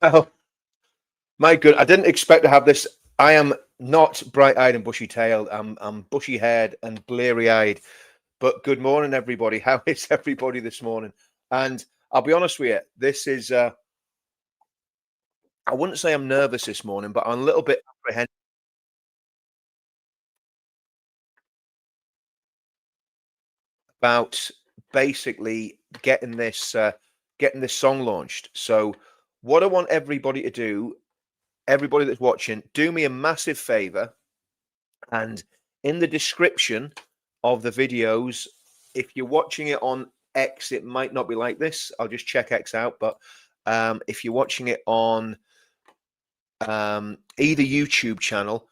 Oh, my good. I didn't expect to have this. I am not bright-eyed and bushy-tailed. I'm bushy-haired and bleary-eyed. But good morning, everybody. How is everybody this morning? And I'll be honest with you, this is I wouldn't say I'm nervous this morning, but I'm a little bit apprehensive about basically getting this song launched. So what I want everybody to do, everybody that's watching, do me a massive favor. And in the description of the videos, if you're watching it on X, it might not be like this. I'll just check X out. But if you're watching it on either YouTube channel,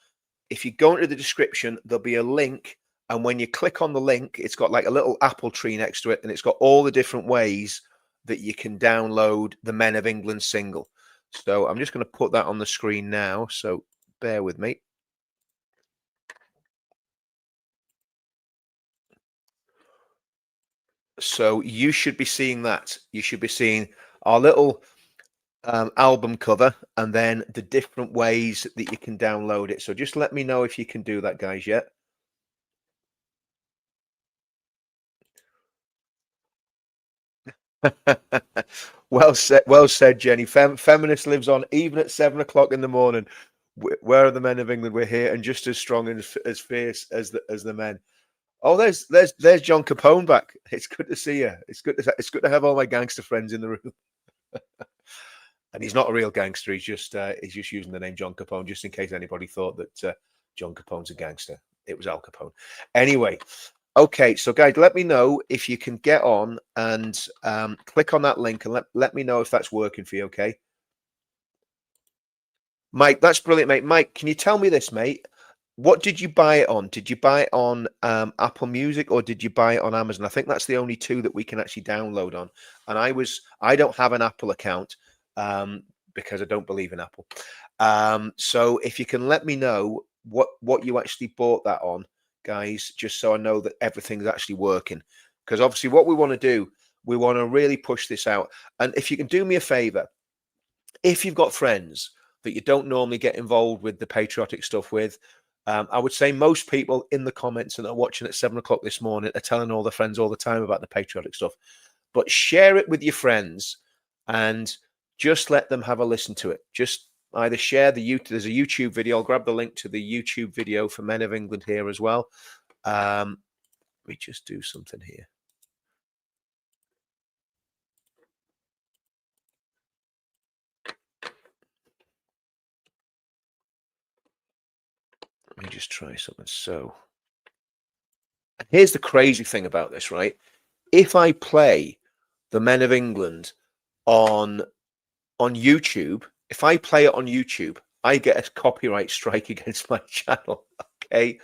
if you go into the description, there'll be a link. And when you click on the link, it's got like a little apple tree next to it. And it's got all the different ways that you can download the Men of England single. So I'm just going to put that on the screen now. So bear with me. So you should be seeing that. You should be seeing our little album cover and then the different ways that you can download it. So just let me know if you can do that, guys, yet. Well said, Jenny. Feminist lives on even at 7 o'clock in the morning. Where are the Men of England? We're here and just as strong and as fierce as the men. Oh, there's John Capone back. It's good to see you. It's good to have all my gangster friends in the room. And he's not a real gangster. He's just using the name John Capone just in case anybody thought that John Capone's a gangster. It was Al Capone. Anyway, okay. So guys, let me know if you can get on and click on that link and let me know if that's working for you. Okay, Mike, that's brilliant, mate. Mike, can you tell me this, mate? What did you buy it on? Did you buy it on Apple Music or did you buy it on Amazon? I think that's the only two that we can actually download on. And I don't have an Apple account because I don't believe in Apple. So if you can let me know what you actually bought that on, guys, just so I know that everything's actually working. Because obviously what we want to do, we want to really push this out. And if you can do me a favor, if you've got friends that you don't normally get involved with the patriotic stuff with, I would say most people in the comments and are watching at 7 o'clock this morning are telling all their friends all the time about the patriotic stuff. But share it with your friends and just let them have a listen to it. Just either share there's a YouTube video. I'll grab the link to the YouTube video for Men of England here as well. Let me just do something here. Let me just try something. So here's the crazy thing about this, right? If I play the Men of England on YouTube, if I play it on YouTube, I get a copyright strike against my channel. Okay,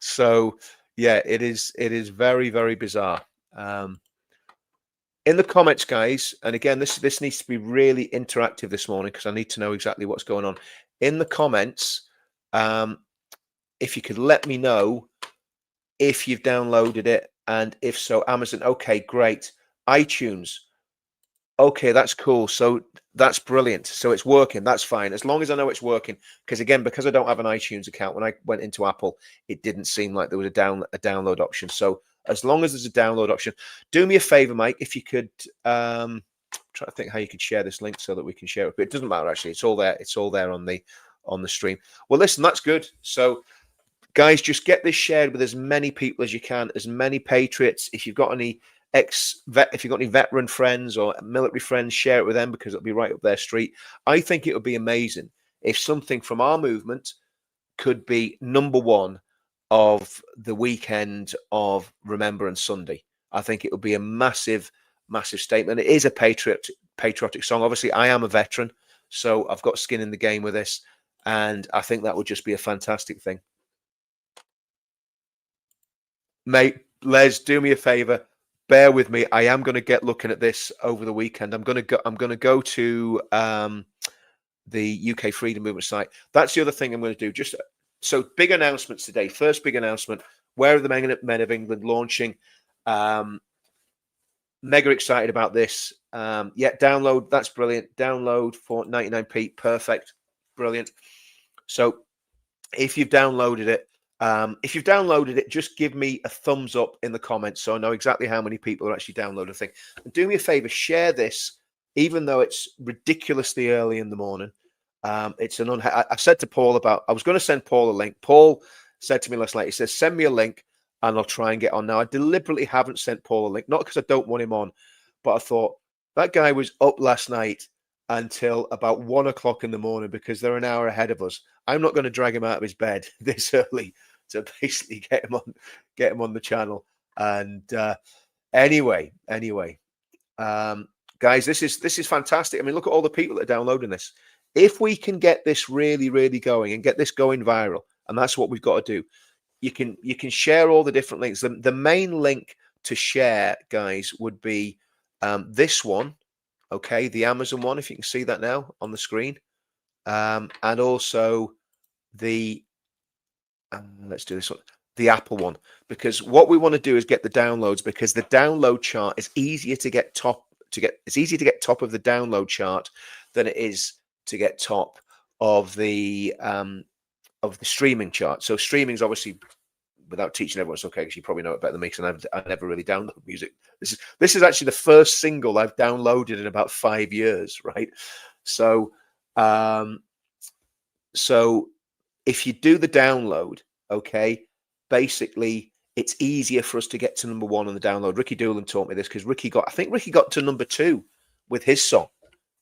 so yeah, it is very, very bizarre. In the comments, guys, and again, this needs to be really interactive this morning because I need to know exactly what's going on. In the comments, if you could let me know if you've downloaded it, and if so, Amazon. Okay, great. iTunes. Okay, that's cool. So that's brilliant. So it's working. That's fine. As long as I know it's working. Because again, because I don't have an iTunes account, when I went into Apple, it didn't seem like there was a download option. So as long as there's a download option, do me a favor, Mike, if you could try to think how you could share this link so that we can share it. But it doesn't matter actually. It's all there. It's all there on the stream. Well, listen, that's good. So guys, just get this shared with as many people as you can, as many patriots. If you've got any if you've got any veteran friends or military friends, share it with them because it'll be right up their street. I think it would be amazing if something from our movement could be number one of the weekend of Remembrance Sunday. I think it would be a massive, massive statement. It is a patriotic song. Obviously, I am a veteran, so I've got skin in the game with this, and I think that would just be a fantastic thing. Mate, Les, do me a favor. Bear with me. I am going to get looking at this over the weekend. I'm going to go to the UK Freedom Movement site. That's the other thing I'm going to do. Just so big announcements today. First big announcement: where are the Men of England launching mega excited about this. Yeah, download. That's brilliant. Download for 99p. Perfect. Brilliant. So if you've downloaded it, just give me a thumbs up in the comments so I know exactly how many people are actually downloading the thing. And do me a favor, share this, even though it's ridiculously early in the morning. It's an I said to Paul I was going to send Paul a link. Paul said to me last night, he says, send me a link and I'll try and get on. Now, I deliberately haven't sent Paul a link, not because I don't want him on, but I thought that guy was up last night until about 1 o'clock in the morning because they're an hour ahead of us. I'm not going to drag him out of his bed this early to basically get him on the channel. And anyway, guys, this is fantastic. I mean, look at all the people that are downloading this. If we can get this really, really going and get this going viral, and that's what we've got to do, you can share all the different links. The main link to share, guys, would be this one, okay, the Amazon one, if you can see that now on the screen, and also the let's do this one, the Apple one, because what we want to do is get the downloads, because the download chart is easier to get it's easier to get top of the download chart than it is to get top of the streaming chart. So streaming is obviously, without teaching everyone, it's okay because you probably know it better than me, because I never really download music. This is actually the first single I've downloaded in about 5 years, right? So so if you do the download, okay, basically it's easier for us to get to number 1 on the download. Ricky Doolan taught me this, because I think Ricky got to number 2 with his song,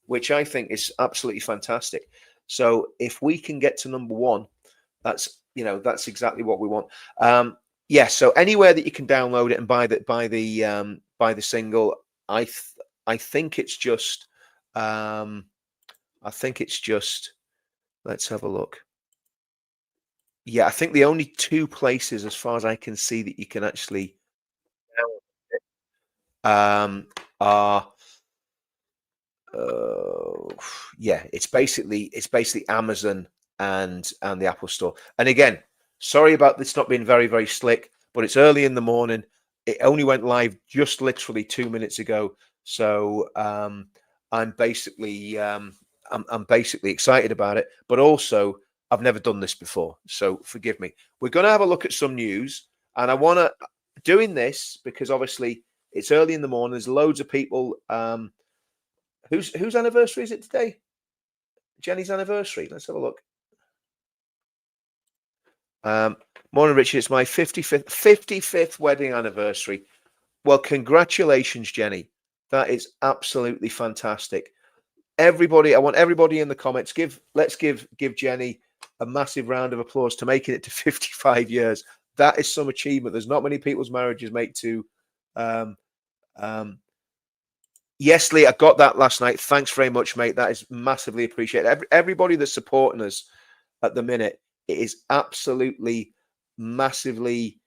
which I think is absolutely fantastic. So if we can get to number 1, that's exactly what we want. Yeah, so anywhere that you can download it and buy the single, I think it's just let's have a look. Yeah, I think the only 2 places, as far as I can see, that you can actually download it, are yeah, it's basically Amazon and the Apple Store. And again, sorry about this not being very, very slick, but it's early in the morning. It only went live just literally 2 minutes ago. So I'm basically excited about it, but also I've never done this before, so forgive me. We're going to have a look at some news, and I want to doing this because obviously it's early in the morning. There's loads of people. Whose anniversary is it today? Jenny's anniversary. Let's have a look. Morning, Richard. It's my 55th wedding anniversary. Well, congratulations, Jenny. That is absolutely fantastic. Everybody, I want everybody in the comments. Let's give Jenny a massive round of applause to making it to 55 years. That is some achievement. There's not many people's marriages make to. Yes, Lee, I got that last night. Thanks very much, mate. That is massively appreciated. Everybody that's supporting us at the minute, it is absolutely massively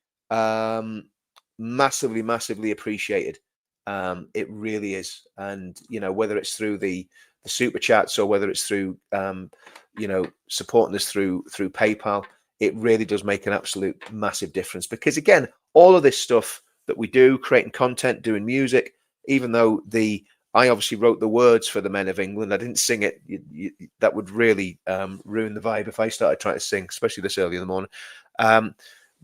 appreciated. It really is. And whether it's through the super chats or whether it's through supporting us through PayPal, it really does make an absolute massive difference. Because again, all of this stuff that we do, creating content, doing music, even though I obviously wrote the words for the Men of England, I didn't sing it. That would really ruin the vibe if I started trying to sing, especially this early in the morning.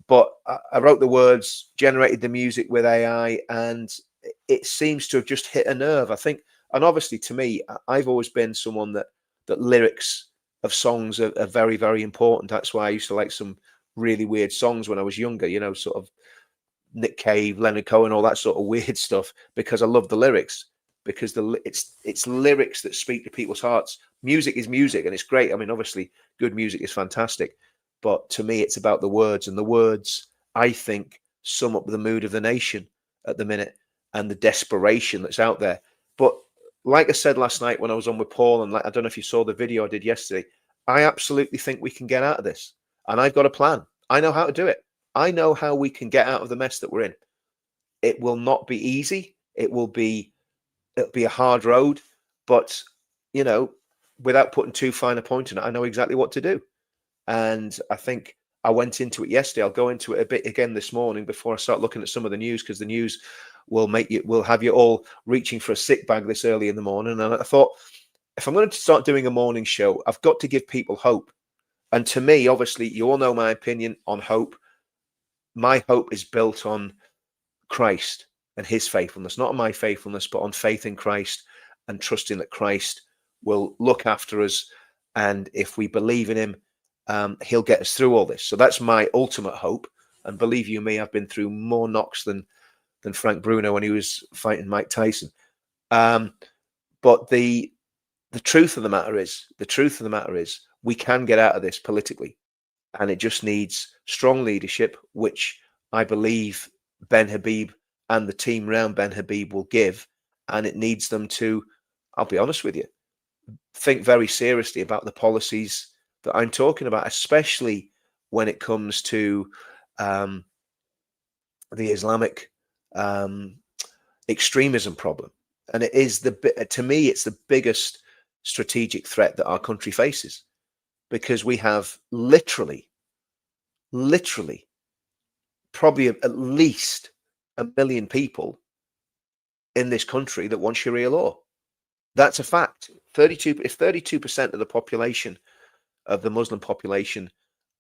But I wrote the words, generated the music with AI, and it seems to have just hit a nerve, I think. And obviously, to me, I've always been someone that lyrics of songs are very, very important. That's why I used to like some really weird songs when I was younger, sort of Nick Cave, Leonard Cohen, all that sort of weird stuff, because I love the lyrics, because it's lyrics that speak to people's hearts. Music is music, and it's great. I mean, obviously, good music is fantastic, but to me, it's about the words, and the words, I think, sum up the mood of the nation at the minute and the desperation that's out there. But like I said last night when I was on with Paul, and I don't know if you saw the video I did yesterday, I absolutely think we can get out of this, and I've got a plan. I know how to do it. I know how we can get out of the mess that we're in. It will not be easy. It'll be a hard road, but without putting too fine a point on it, I know exactly what to do. And I think I went into it yesterday. I'll go into it a bit again this morning before I start looking at some of the news, because the news will have you all reaching for a sick bag this early in the morning. And I thought, if I'm going to start doing a morning show, I've got to give people hope. And to me, obviously, you all know my opinion on hope. My hope is built on Christ and his faithfulness, not on my faithfulness, but on faith in Christ and trusting that Christ will look after us. And if we believe in him, he'll get us through all this. So that's my ultimate hope. And believe you me, I've been through more knocks than Frank Bruno when he was fighting Mike Tyson. But the truth of the matter is, we can get out of this politically, and it just needs strong leadership, which I believe Ben Habib and the team around Ben Habib will give. And it needs them to, I'll be honest with you, think very seriously about the policies that I'm talking about, especially when it comes to the Islamic extremism problem. And it is to me, it's the biggest strategic threat that our country faces, because we have literally probably at least 1 million people in this country that want Sharia law. That's a fact. If 32% of the population, of the Muslim population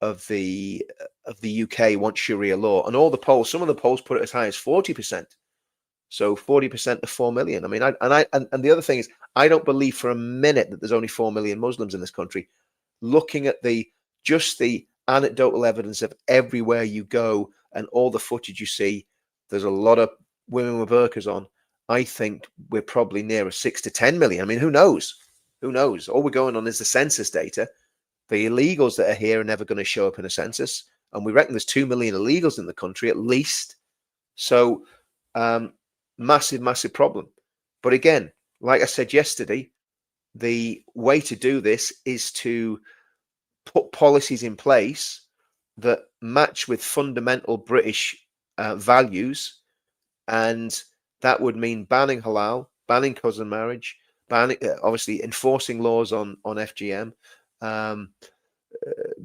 of the UK want Sharia law, and all the polls, some of the polls put it as high as 40%. So 40% of 4 million. I mean, and the other thing is, I don't believe for a minute that there's only 4 million Muslims in this country. Looking at just the anecdotal evidence of everywhere you go and all the footage you see, there's a lot of women with burqas on. I think we're probably nearer 6 to 10 million. I mean, who knows? Who knows? All we're going on is the census data. The illegals that are here are never going to show up in a census. And we reckon there's 2 million illegals in the country at least. So massive problem. But again, like I said yesterday, the way to do this is to put policies in place that match with fundamental British values. And that would mean banning halal, banning cousin marriage, obviously enforcing laws on FGM,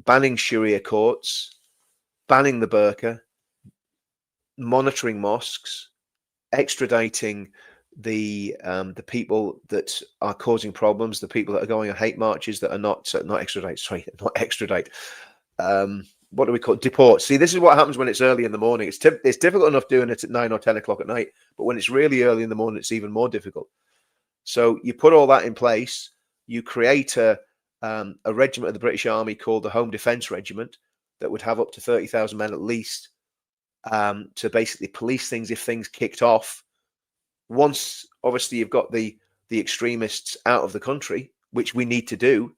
banning Sharia courts, banning the burqa, monitoring mosques, extraditing the people that are causing problems, the people that are going on hate marches that are not extradite. What do we call it? Deport. See, this is what happens when it's early in the morning. It's difficult enough doing it at 9 or 10 o'clock at night, but when it's really early in the morning, it's even more difficult. So you put all that in place. You create a regiment of the British Army called the Home Defence Regiment that would have up to 30,000 men at least, to basically police things if things kicked off. Once, obviously, you've got the extremists out of the country, which we need to do,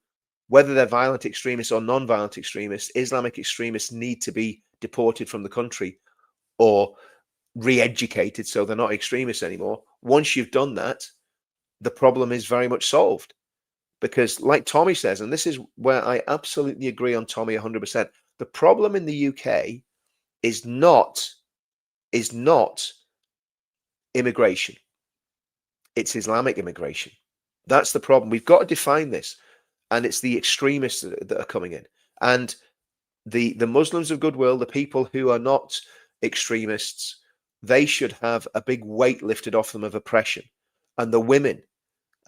whether they're violent extremists or non-violent extremists, Islamic extremists need to be deported from the country or re-educated so they're not extremists anymore. Once you've done that, the problem is very much solved. Because like Tommy says, and this is where I absolutely agree on Tommy 100%, the problem in the UK is not immigration. It's Islamic immigration. That's the problem. We've got to define this. And it's the extremists that are coming in. And the Muslims of goodwill, the people who are not extremists, they should have a big weight lifted off them of oppression. And the women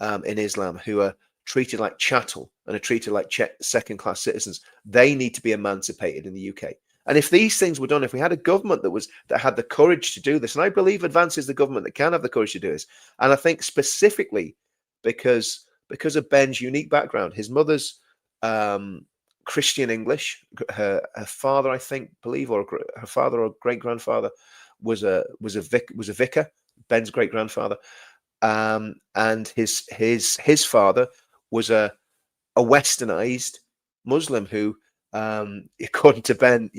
in Islam who are treated like chattel and are treated like second-class citizens, they need to be emancipated in the UK. And if these things were done, if we had a government that had the courage to do this, and I believe Advance is the government that can have the courage to do this, and I think specifically because of Ben's unique background, his mother's Christian English, her father, I believe, or her father or great grandfather was a vicar, Ben's great grandfather, and his father was a westernized Muslim who, according to Ben,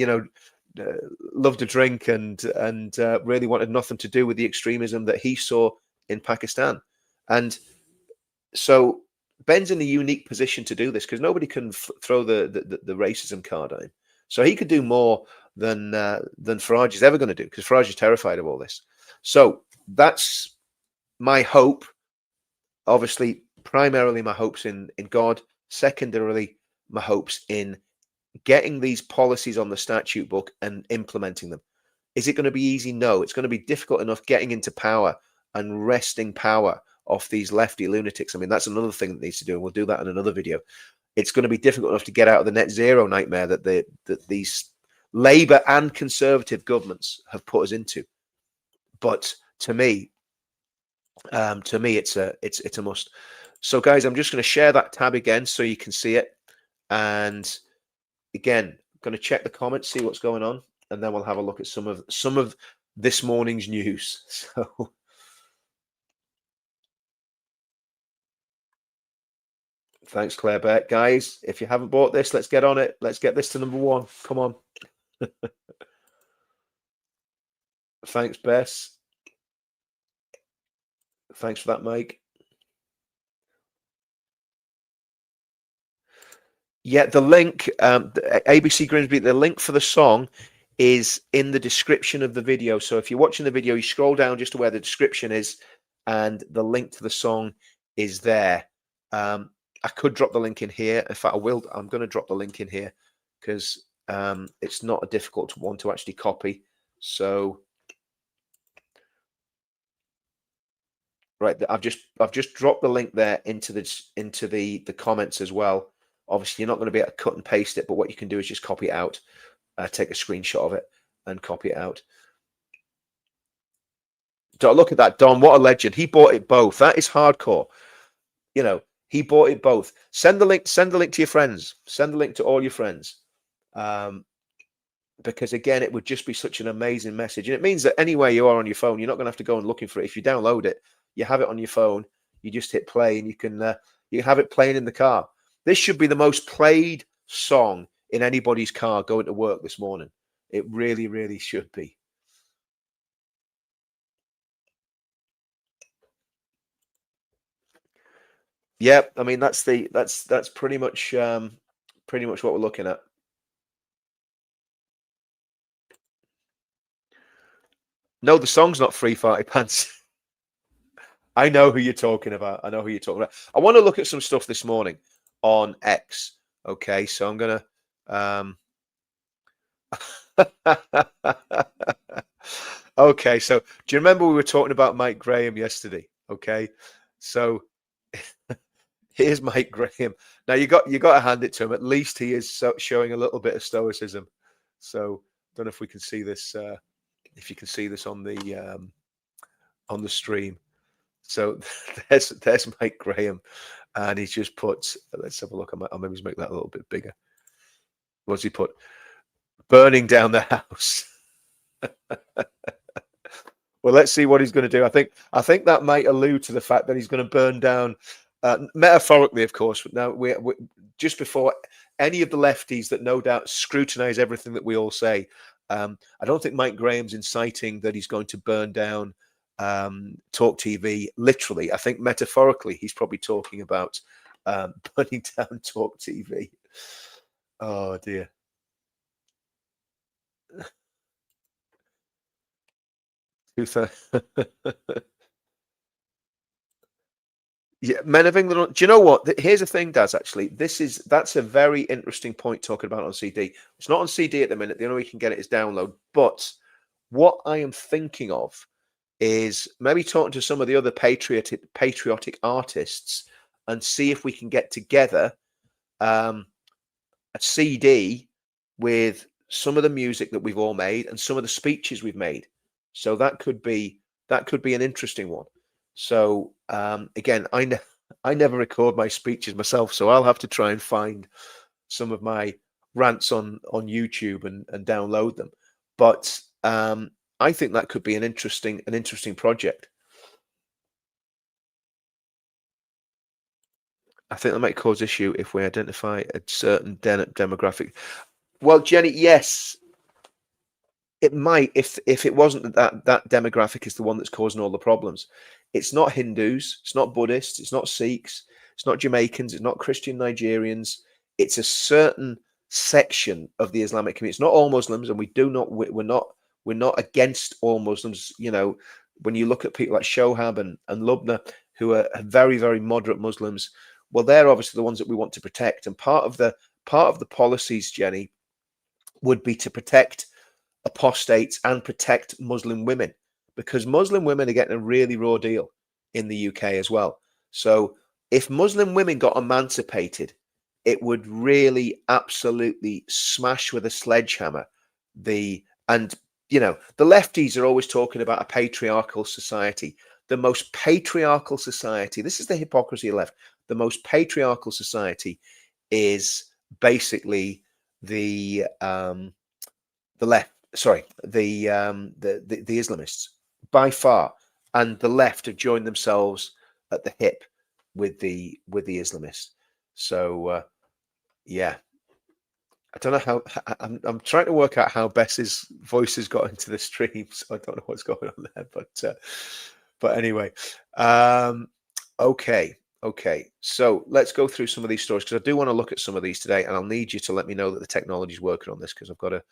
loved to drink and really wanted nothing to do with the extremism that he saw in Pakistan. And so Ben's in a unique position to do this because nobody can throw the racism card at him. So he could do more than Farage is ever going to do, because Farage is terrified of all this. So that's my hope. Obviously, primarily my hopes in God. Secondarily, my hopes in getting these policies on the statute book and implementing them. Is it going to be easy? No. It's going to be difficult enough getting into power and wresting power off these lefty lunatics. I mean, that's another thing that needs to do, and we'll do that in another video. It's going to be difficult enough to get out of the net zero nightmare that these Labour and Conservative governments have put us into. But to me, it's a must. So, guys, I'm just going to share that tab again so you can see it. And again, I'm going to check the comments, see what's going on, and then we'll have a look at some of this morning's news. So. Thanks, Claire Beck. Guys, if you haven't bought this, let's get on it. Let's get this to #1. Come on. Thanks, Bess. Thanks for that, Mike. Yeah, the link, ABC Grimsby, the link for the song is in the description of the video. So if you're watching the video, you scroll down just to where the description is, and the link to the song is there. I could drop the link in here. In fact, I'm going to drop the link in here because it's not a difficult one to actually copy. So, right, I've just dropped the link there into the comments as well. Obviously, you're not going to be able to cut and paste it, but what you can do is just copy it out, take a screenshot of it, and copy it out. Look at that, Don. What a legend! He bought it both. That is hardcore. You know. He bought it both. Send the link to your friends. Send the link to all your friends. Because again, it would just be such an amazing message. And it means that anywhere you are on your phone, you're not going to have to go and looking for it. If you download it, you have it on your phone, you just hit play and you can have it playing in the car. This should be the most played song in anybody's car going to work this morning. It really, really should be. Yeah, I mean that's pretty much what we're looking at. No, the song's not Free Farty Pants. I know who you're talking about. I want to look at some stuff this morning on X. Okay, so I'm gonna okay, so do you remember we were talking about Mike Graham yesterday? Okay, so here's Mike Graham. Now you got to hand it to him. At least he is showing a little bit of stoicism. So don't know if we can see this. If you can see this on the stream. So there's Mike Graham, and he's just put. Let's have a look. I'll maybe make that a little bit bigger. What's he put? Burning down the house. Well, let's see what he's going to do. I think that might allude to the fact that he's going to burn down, metaphorically, of course. Now we just before any of the lefties that no doubt scrutinize everything that we all say. I don't think Mike Graham's inciting that he's going to burn down Talk TV. Literally, I think metaphorically, he's probably talking about burning down Talk TV. Oh dear. Yeah, Men of England. Do you know what? Here's the thing, Daz. Actually, that's a very interesting point talking about on CD. It's not on CD at the minute. The only way you can get it is download. But what I am thinking of is maybe talking to some of the other patriotic artists and see if we can get together a CD with some of the music that we've all made and some of the speeches we've made. So that could be an interesting one. So again, I never record my speeches myself, so I'll have to try and find some of my rants on YouTube and download them. But I think that could be an interesting project. I think that might cause issue if we identify a certain demographic. Well, Jenny, yes, it might if it wasn't that demographic is the one that's causing all the problems. It's not Hindus, it's not Buddhists, it's not Sikhs, it's not Jamaicans, it's not Christian Nigerians. It's a certain section of the Islamic community. It's not all Muslims, and we're not against all Muslims. You know, when you look at people like Shohab and Lubna, who are very, very moderate Muslims, well, they're obviously the ones that we want to protect. And part of the policies, Jenny, would be to protect apostates and protect Muslim women, because Muslim women are getting a really raw deal in the UK as well. So if Muslim women got emancipated, it would really absolutely smash with a sledgehammer and you know, the lefties are always talking about a patriarchal society. The most patriarchal society, this is the hypocrisy of left. The most patriarchal society is basically the left, sorry, the Islamists by far, and the left have joined themselves at the hip with the Islamists. So yeah, I don't know how. I'm trying to work out how Bess's voice has got into the stream, so I don't know what's going on there. But anyway, okay. So let's go through some of these stories, because I do want to look at some of these today, and I'll need you to let me know that the technology is working on this, because I've got to.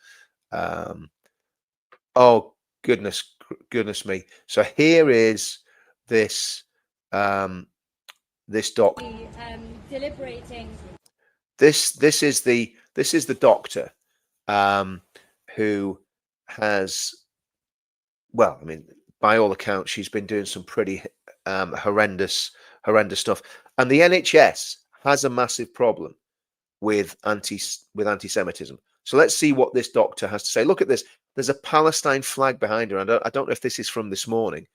Oh goodness me! So here is this this doc. Deliberating. This is the doctor who has, well, I mean, by all accounts, she's been doing some pretty horrendous stuff, and the NHS has a massive problem with anti-Semitism. So let's see what this doctor has to say. Look at this. There's a Palestine flag behind her. I don't know if this is from this morning,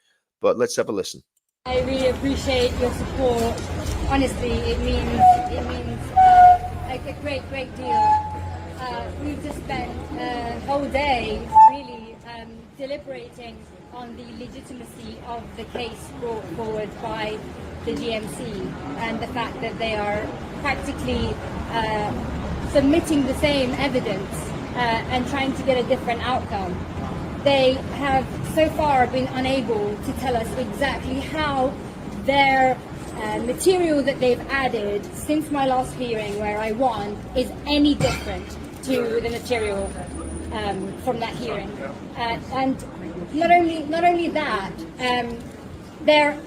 but let's have a listen. I really appreciate your support. Honestly, it means like a great deal. We've just spent a whole day really deliberating on the legitimacy of the case brought forward by the GMC, and the fact that they are practically submitting the same evidence and trying to get a different outcome. They have so far been unable to tell us exactly how their material that they've added since my last hearing, where I won, is any different to the material from that hearing. And not only that, they're...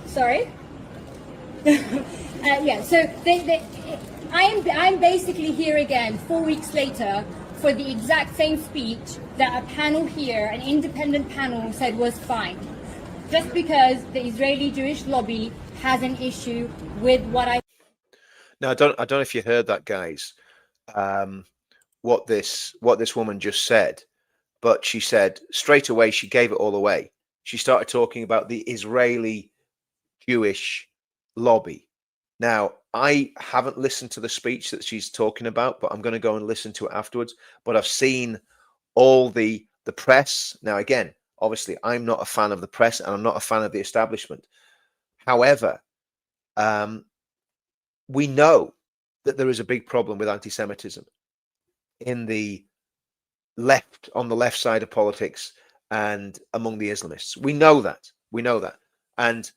Sorry? Yeah, so I'm basically here again 4 weeks later for the exact same speech that a panel here, an independent panel, said was fine. Just because the Israeli Jewish lobby has an issue with what I... Now, I don't know if you heard that, guys, what this woman just said, but she said straight away, she gave it all away. She started talking about the Israeli Jewish lobby. Now, I haven't listened to the speech that she's talking about, but I'm going to go and listen to it afterwards. But I've seen all the press. Now, again, obviously, I'm not a fan of the press, and I'm not a fan of the establishment. However, we know that there is a big problem with anti-Semitism in the left, on the left side of politics, and among the Islamists. We know that. And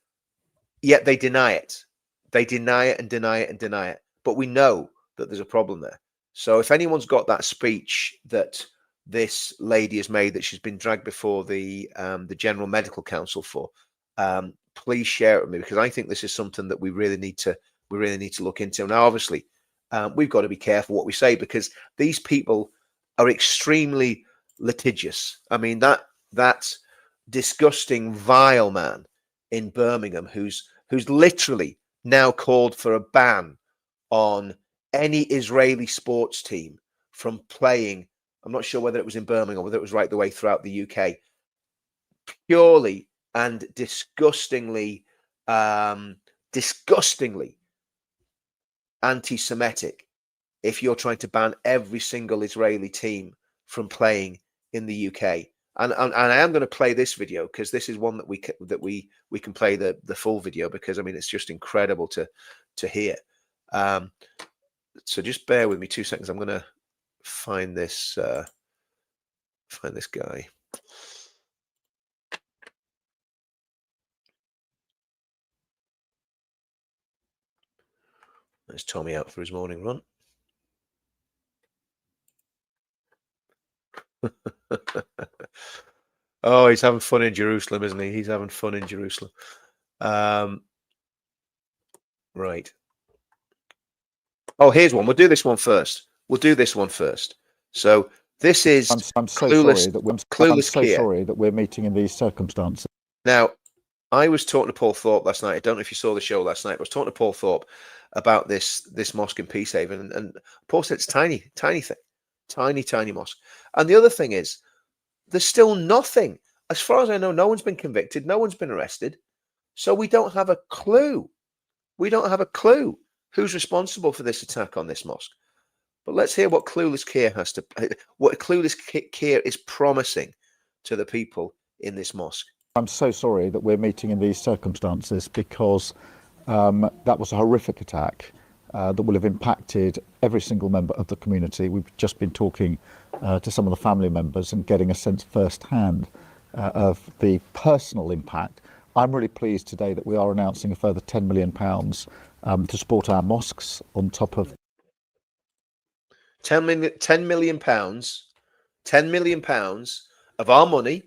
yet they deny it. They deny it and deny it and deny it. But we know that there's a problem there. So if anyone's got that speech that this lady has made, that she's been dragged before the General Medical Council for, please share it with me, because I think this is something that we really need to look into. Now, obviously, we've got to be careful what we say, because these people are extremely litigious. I mean, that disgusting, vile man in Birmingham who's literally now called for a ban on any Israeli sports team from playing. I'm not sure whether it was in Birmingham, whether it was right the way throughout the UK. Purely and disgustingly anti-Semitic if you're trying to ban every single Israeli team from playing in the UK. And I am going to play this video, because this is one that we can play the full video, because I mean, it's just incredible to hear. So just bear with me 2 seconds. I'm going to find this guy. There's Tommy out for his morning run. Oh, he's having fun in Jerusalem, isn't he? He's having fun in Jerusalem. Right. Oh, here's one. We'll do this one first. So This is I'm so clueless, sorry that we're clueless Keir. sorry that we're meeting in these circumstances. Now, I was talking to Paul Thorpe last night. I don't know if you saw the show last night, but I was talking to Paul Thorpe about this mosque in Peacehaven, and Paul said it's tiny thing, tiny mosque. And the other thing is, there's still nothing, as far as I know. No one's been convicted, no one's been arrested, so we don't have a clue. We don't have a clue who's responsible for this attack on this mosque. But let's hear what clueless Keir is promising to the people in this mosque. I'm so sorry that we're meeting in these circumstances because that was a horrific attack that will have impacted every single member of the community. We've just been talking to some of the family members and getting a sense firsthand of the personal impact. I'm really pleased today that we are announcing a further £10 million to support our mosques on top of £10 million of our money,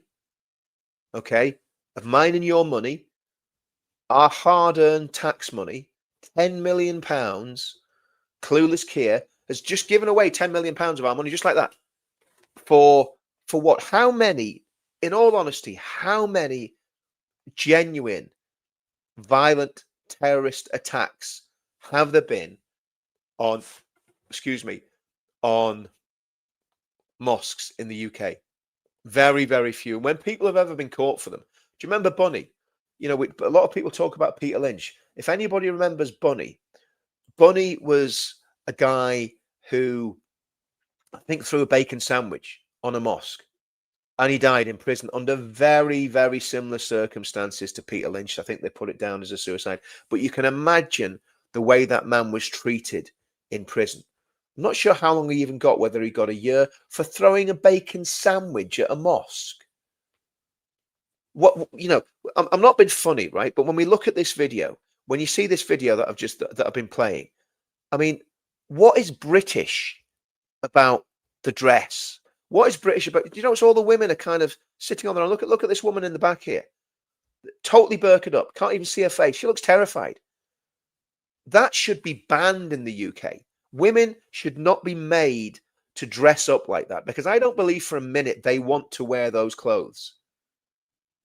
okay, of mine and your money, our hard-earned tax money. £10 million. Clueless Keir has just given away £10 million of our money, just like that. For what? How many, in all honesty, how many genuine violent terrorist attacks have there been on mosques in the UK? Very, very few. And when people have ever been caught for them, do you remember Bunny? You know, a lot of people talk about Peter Lynch. If anybody remembers Bunny, Bunny was a guy who, I think, threw a bacon sandwich on a mosque, and he died in prison under very, very similar circumstances to Peter Lynch. I think they put it down as a suicide. But you can imagine the way that man was treated in prison. I'm not sure how long he even got, whether he got a year for throwing a bacon sandwich at a mosque. What, you know, I'm not being funny, right? But when we look at this video, when you see this video that I've been playing, I mean, what is British about the dress? What is British about? You know, it's all the women are kind of sitting on there. Look at this woman in the back here, totally burqa'd up, can't even see her face. She looks terrified. That should be banned in the UK. Women should not be made to dress up like that, because I don't believe for a minute they want to wear those clothes.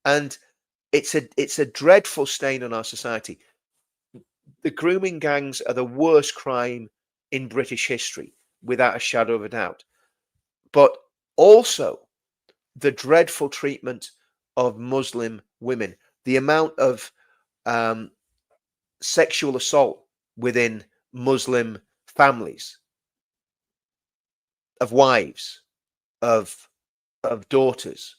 And it's a dreadful stain on our society. The grooming gangs are the worst crime in British history, without a shadow of a doubt. But also the dreadful treatment of Muslim women, the amount of sexual assault within Muslim families, of wives, of daughters.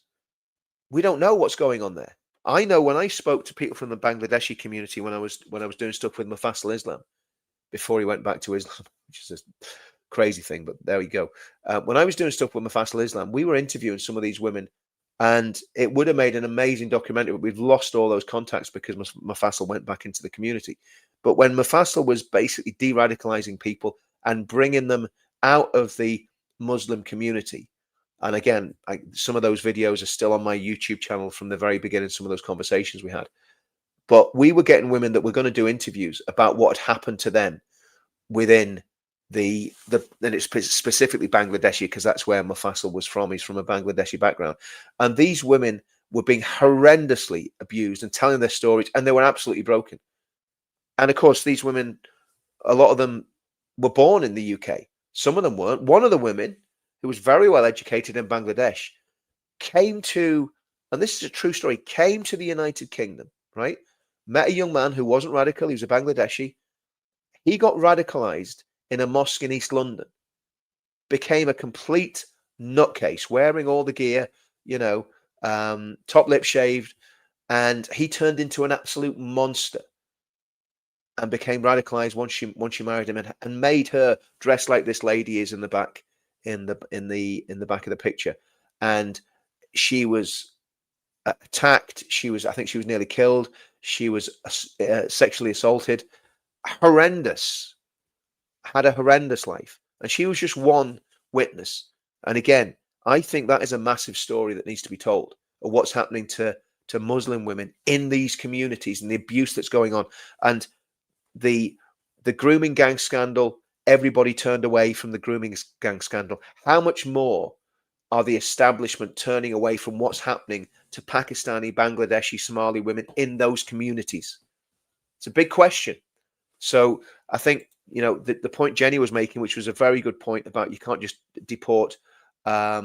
We don't know what's going on there. I know when I spoke to people from the Bangladeshi community when I was doing stuff with Mufassal Islam before he went back to Islam, which is a crazy thing, but there we go. When I was doing stuff with Mufassal Islam, we were interviewing some of these women, and it would have made an amazing documentary, but we've lost all those contacts because Mufassal went back into the community. But when Mufassal was basically de-radicalizing people and bringing them out of the Muslim community, and again, some of those videos are still on my YouTube channel from the very beginning, some of those conversations we had. But we were getting women that were going to do interviews about what had happened to them within and it's specifically Bangladeshi, because that's where Mufassal was from. He's from a Bangladeshi background. And these women were being horrendously abused and telling their stories, and they were absolutely broken. And of course, these women, a lot of them were born in the UK. Some of them weren't. One of the women, who was very well educated in Bangladesh, came to, and this is a true story, came to the United Kingdom, right? Met a young man who wasn't radical. He was a Bangladeshi. He got radicalized in a mosque in East London, became a complete nutcase, wearing all the gear, you know, top lip shaved, and he turned into an absolute monster and became radicalized once she married him, and made her dress like this lady is in the back in the back of the picture. And she was attacked. I think she was nearly killed. She was sexually assaulted. Horrendous. Had a horrendous life, and she was just one witness. And again, I think that is a massive story that needs to be told of what's happening to Muslim women in these communities and the abuse that's going on. And the grooming gang scandal, everybody turned away from the grooming gang scandal. How much more are the establishment turning away from what's happening to Pakistani, Bangladeshi, Somali women in those communities? It's a big question. So I think, you know, the point Jenny was making, which was a very good point about you can't just deport a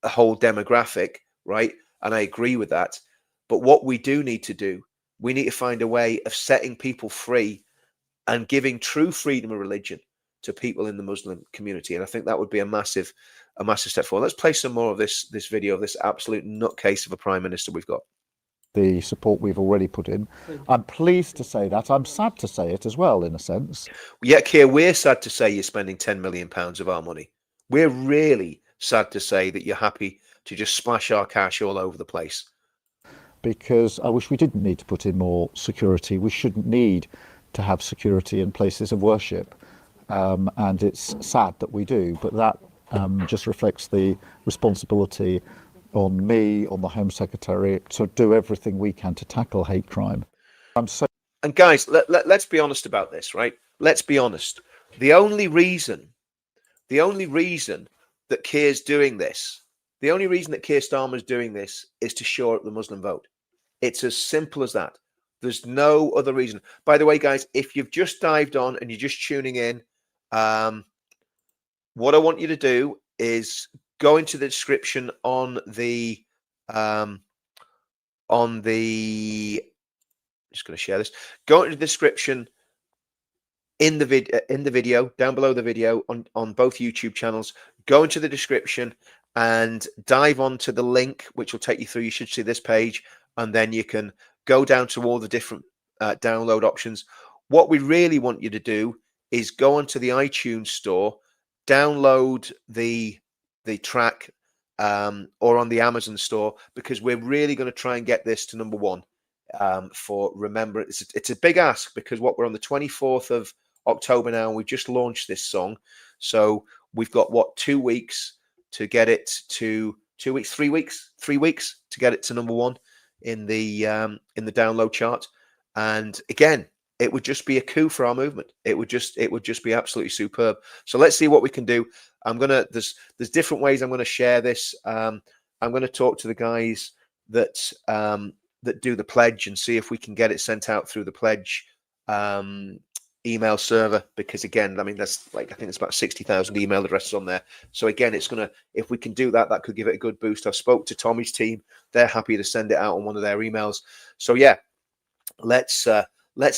whole demographic, right? And I agree with that. But what we do need to do, we need to find a way of setting people free and giving true freedom of religion to people in the Muslim community. And I think that would be a massive step forward. Let's play some more of this video of this absolute nutcase of a prime minister we've got. The support we've already put in. I'm pleased to say that. I'm sad to say it as well, in a sense. Yeah, Keir, we're sad to say you're spending £10 million of our money. We're really sad to say that you're happy to just splash our cash all over the place. Because I wish we didn't need to put in more security. We shouldn't need to have security in places of worship. And it's sad that we do, but that just reflects the responsibility on me, on the Home Secretary, to do everything we can to tackle hate crime. And guys, let's be honest about this, right? Let's be honest. The only reason that Keir's doing this, the only reason that Keir Starmer's doing this is to shore up the Muslim vote. It's as simple as that. There's no other reason. By the way, guys, if you've just dived on and you're just tuning in, what I want you to do is go into the description on the just going to share this. Go into the description in the video down below the video on both YouTube channels. Go into the description and dive onto the link, which will take you through. You should see this page, and then you can go down to all the different download options. What we really want you to do is go onto the iTunes store, download the track, or on the Amazon store, because we're really going to try and get this to number one. For Remembrance, it's a big ask, because what we're on the 24th of October now, and we've just launched this song, so we've got 2 weeks to get it to 3 weeks to get it to number one in the download chart. And again, it would just be a coup for our movement. It would just be absolutely superb. So let's see what we can do. There's different ways I'm gonna share this. I'm gonna talk to the guys that do the pledge and see if we can get it sent out through the pledge email server, because again, I mean, that's I think it's about 60,000 email addresses on there. So again, if we can do that, that could give it a good boost. I spoke to Tommy's team. They're happy to send it out on one of their emails. So yeah, let's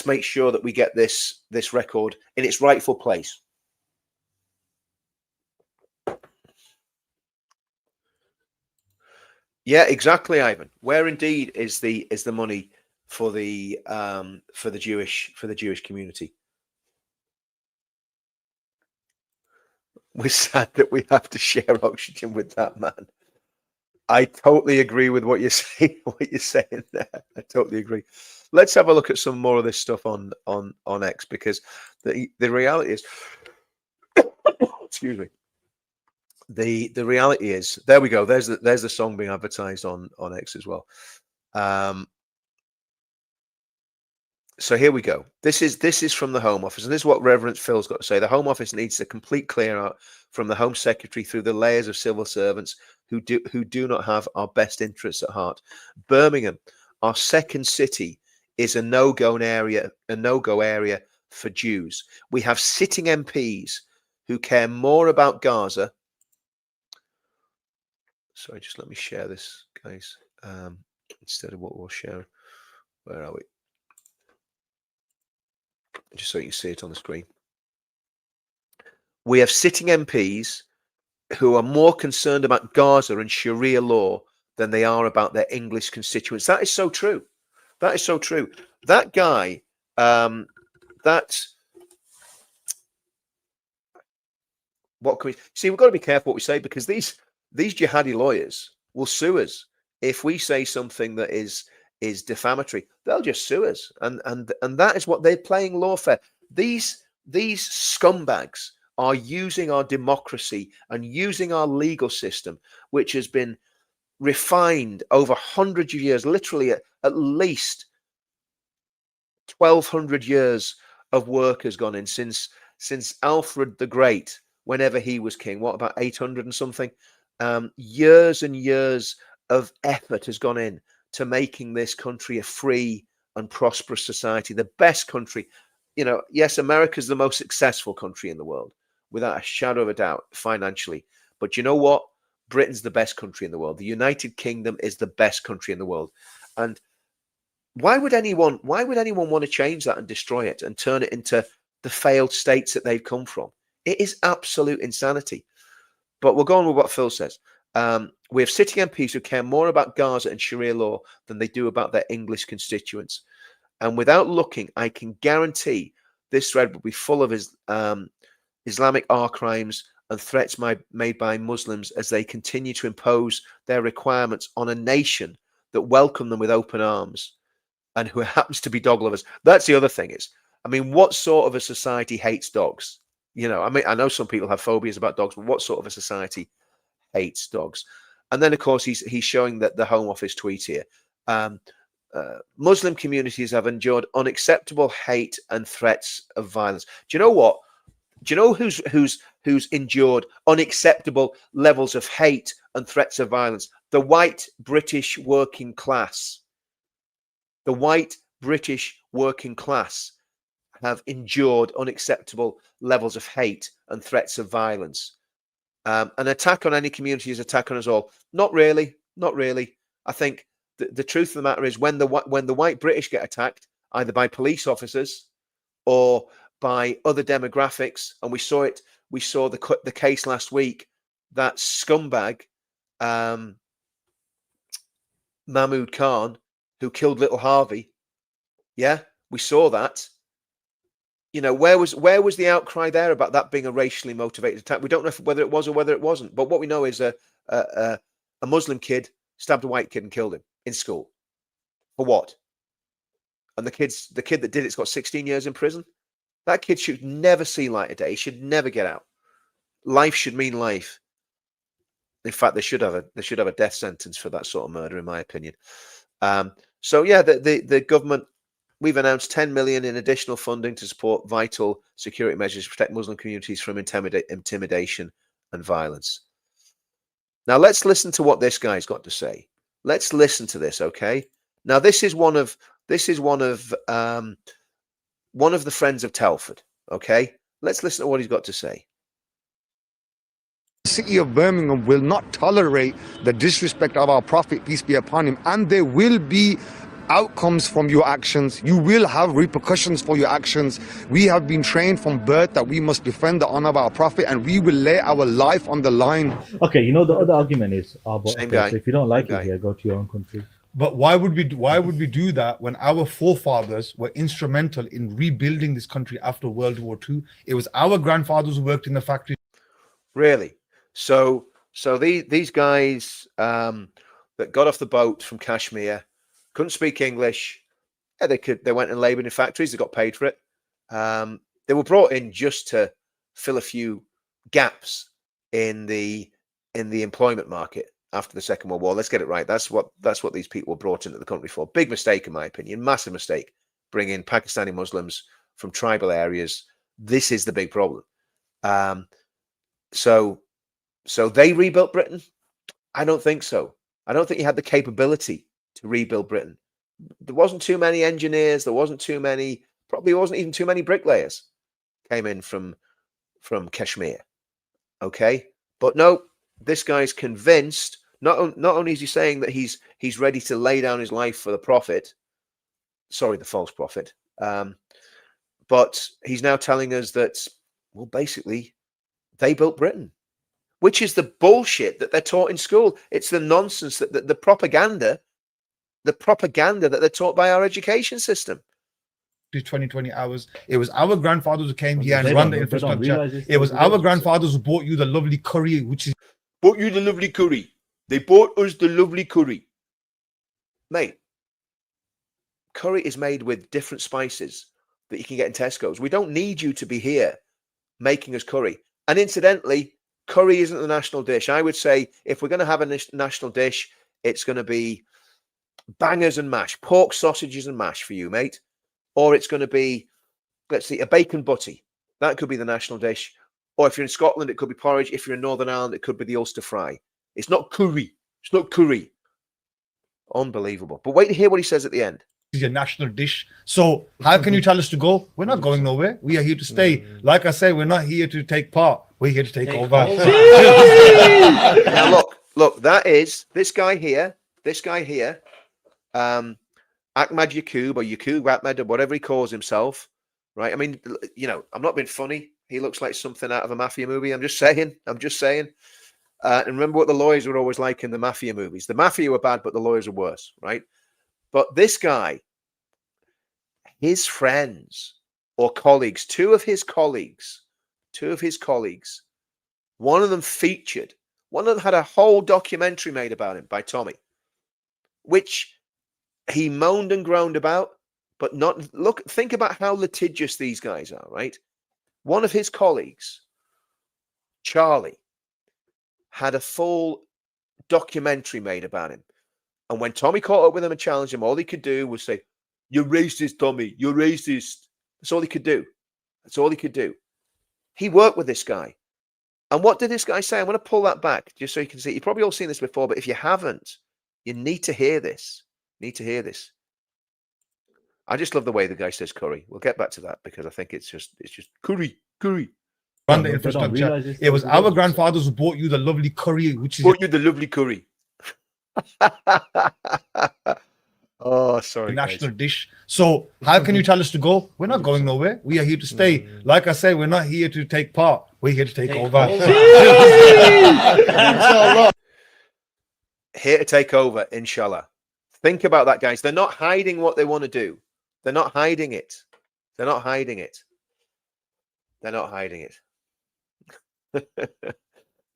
make sure that we get this record in its rightful place. Yeah, exactly, Ivan. Where indeed is the money for the Jewish community? We're sad that we have to share oxygen with that man. I totally agree with what you're saying. What you're saying there, I totally agree. Let's have a look at some more of this stuff on X, because the reality is, excuse me. The reality is, there we go. There's the song being advertised on X as well. So here we go. This is from the Home Office, and this is what Reverend Phil's got to say. The Home Office needs a complete clear out from the Home Secretary through the layers of civil servants who do not have our best interests at heart. Birmingham, our second city, is a no-go area for Jews. We have sitting MPs who care more about Gaza. Sorry, just let me share this, guys, instead of what we'll share. Where are we? Just so you can see it on the screen. We have sitting MPs who are more concerned about Gaza and Sharia law than they are about their English constituents. That is so true. That is so true. That guy, what can we see? We've got to be careful what we say, because these jihadi lawyers will sue us if we say something that is defamatory. They'll just sue us, and that is what they're playing lawfare. These scumbags are using our democracy and using our legal system, which has been refined over hundreds of years, literally at least 1,200 years of work has gone in since Alfred the Great, whenever he was king. What, about 800 and something? years and years of effort has gone in to making this country a free and prosperous society, the best country. You know, yes, America's the most successful country in the world, without a shadow of a doubt, financially. But you know what? Britain's the best country in the world. The United Kingdom is the best country in the world. And why would anyone want to change that and destroy it and turn it into the failed states that they've come from? It is absolute insanity. But we'll go on with what Phil says. We have sitting MPs who care more about Gaza and Sharia law than they do about their English constituents. And without looking, I can guarantee this thread will be full of Islamic R crimes and threats made by Muslims as they continue to impose their requirements on a nation that welcome them with open arms and who happens to be dog lovers. That's the other thing is, I mean, what sort of a society hates dogs? You know, I mean, I know some people have phobias about dogs, but what sort of a society hates dogs? And then, of course, he's showing that the Home Office tweet here. Muslim communities have endured unacceptable hate and threats of violence. Do you know what? Do you know who's endured unacceptable levels of hate and threats of violence? The white British working class. The white British working class have endured unacceptable levels of hate and threats of violence. An attack on any community is an attack on us all. Not really. Not really. I think the truth of the matter is when the white British get attacked, either by police officers or by other demographics, and we saw the case last week, that scumbag Mahmoud Khan, who killed little Harvey. Yeah, we saw that. You know, where was the outcry there about that being a racially motivated attack? We don't know whether it was or whether it wasn't. But what we know is a Muslim kid stabbed a white kid and killed him in school. For what? And the kid that did it's got 16 years in prison. That kid should never see light of day. He should never get out. Life should mean life. In fact, they should have a death sentence for that sort of murder, in my opinion. So yeah, the government, we've announced 10 million in additional funding to support vital security measures to protect Muslim communities from intimidation and violence. Now let's listen to what this guy's got to say. Let's listen to this, okay? Now this is one of the friends of Telford, okay? Let's listen to what he's got to say. The city of Birmingham will not tolerate the disrespect of our Prophet, peace be upon him, and there will be outcomes from your actions. You will have repercussions for your actions. We have been trained from birth that we must defend the honor of our Prophet, and we will lay our life on the line. Okay, you know, the other argument is, Same guy. so if you don't like Same it guy. here, go to your own country. But why would we do that when our forefathers were instrumental in rebuilding this country after World War II? It was our grandfathers who worked in the factory. Really? So these guys that got off the boat from Kashmir couldn't speak English. Yeah, they went and laboured in factories. They got paid for it. They were brought in just to fill a few gaps in the employment market after the Second World War. Let's get it right. That's what these people were brought into the country for. Big mistake, in my opinion. Massive mistake. Bringing Pakistani Muslims from tribal areas. This is the big problem. So they rebuilt Britain? I don't think so. I don't think you had the capability to rebuild Britain. There wasn't too many engineers. There wasn't too many. Probably wasn't even too many bricklayers came in from Kashmir. Okay, but no, this guy's convinced. Not only is he saying that he's ready to lay down his life for the prophet. Sorry, the false prophet. But he's now telling us that, well, basically, they built Britain, which is the bullshit that they're taught in school. It's the nonsense that the propaganda that they're taught by our education system. 20 hours. It was our grandfathers who came here and They run don't- the they don't infrastructure. realise this. It was They our don't. grandfathers who bought you the lovely curry, which is Bought you the lovely curry. They bought us the lovely curry. Mate, curry is made with different spices that you can get in Tesco's. We don't need you to be here making us curry. And incidentally, curry isn't the national dish. I would say if we're going to have a national dish, it's going to be bangers and mash, pork sausages and mash for you, mate. Or it's going to be, let's see, a bacon butty. That could be the national dish. Or if you're in Scotland, it could be porridge. If you're in Northern Ireland, it could be the Ulster fry. It's not curry. It's not curry. Unbelievable. But wait to hear what he says at the end. Is your national dish. So how can you tell us to go? We're not going nowhere. We are here to stay. Like I say, we're not here to take part. We're here to take over. Now look, that is this guy here, Ahmad Yaqub or Yaqub Ahmed or whatever he calls himself, right? I mean, you know, I'm not being funny. He looks like something out of a mafia movie. I'm just saying. And remember what the lawyers were always like in the mafia movies. The mafia were bad, but the lawyers were worse, right? But this guy, his friends or colleagues, two of his colleagues, one of them had a whole documentary made about him by Tommy, which he moaned and groaned about, but not think about how litigious these guys are, right? One of his colleagues, Charlie, had a full documentary made about him. And when Tommy caught up with him and challenged him, all he could do was say, "You're racist, Tommy. You're racist." That's all he could do. He worked with this guy. And what did this guy say? I'm going to pull that back just so you can see. You've probably all seen this before, but if you haven't, you need to hear this. I just love the way the guy says curry. We'll get back to that because I think it's just curry. Run the infrastructure. It was our grandfathers who bought you the lovely curry, which is Oh, sorry. national dish. So how can you tell us to go? We're not going nowhere. We are here to stay. Like I say, we're not here to take part. We're here to take over. Here to take over, inshallah. Think about that, guys. They're not hiding what they want to do. They're not hiding it.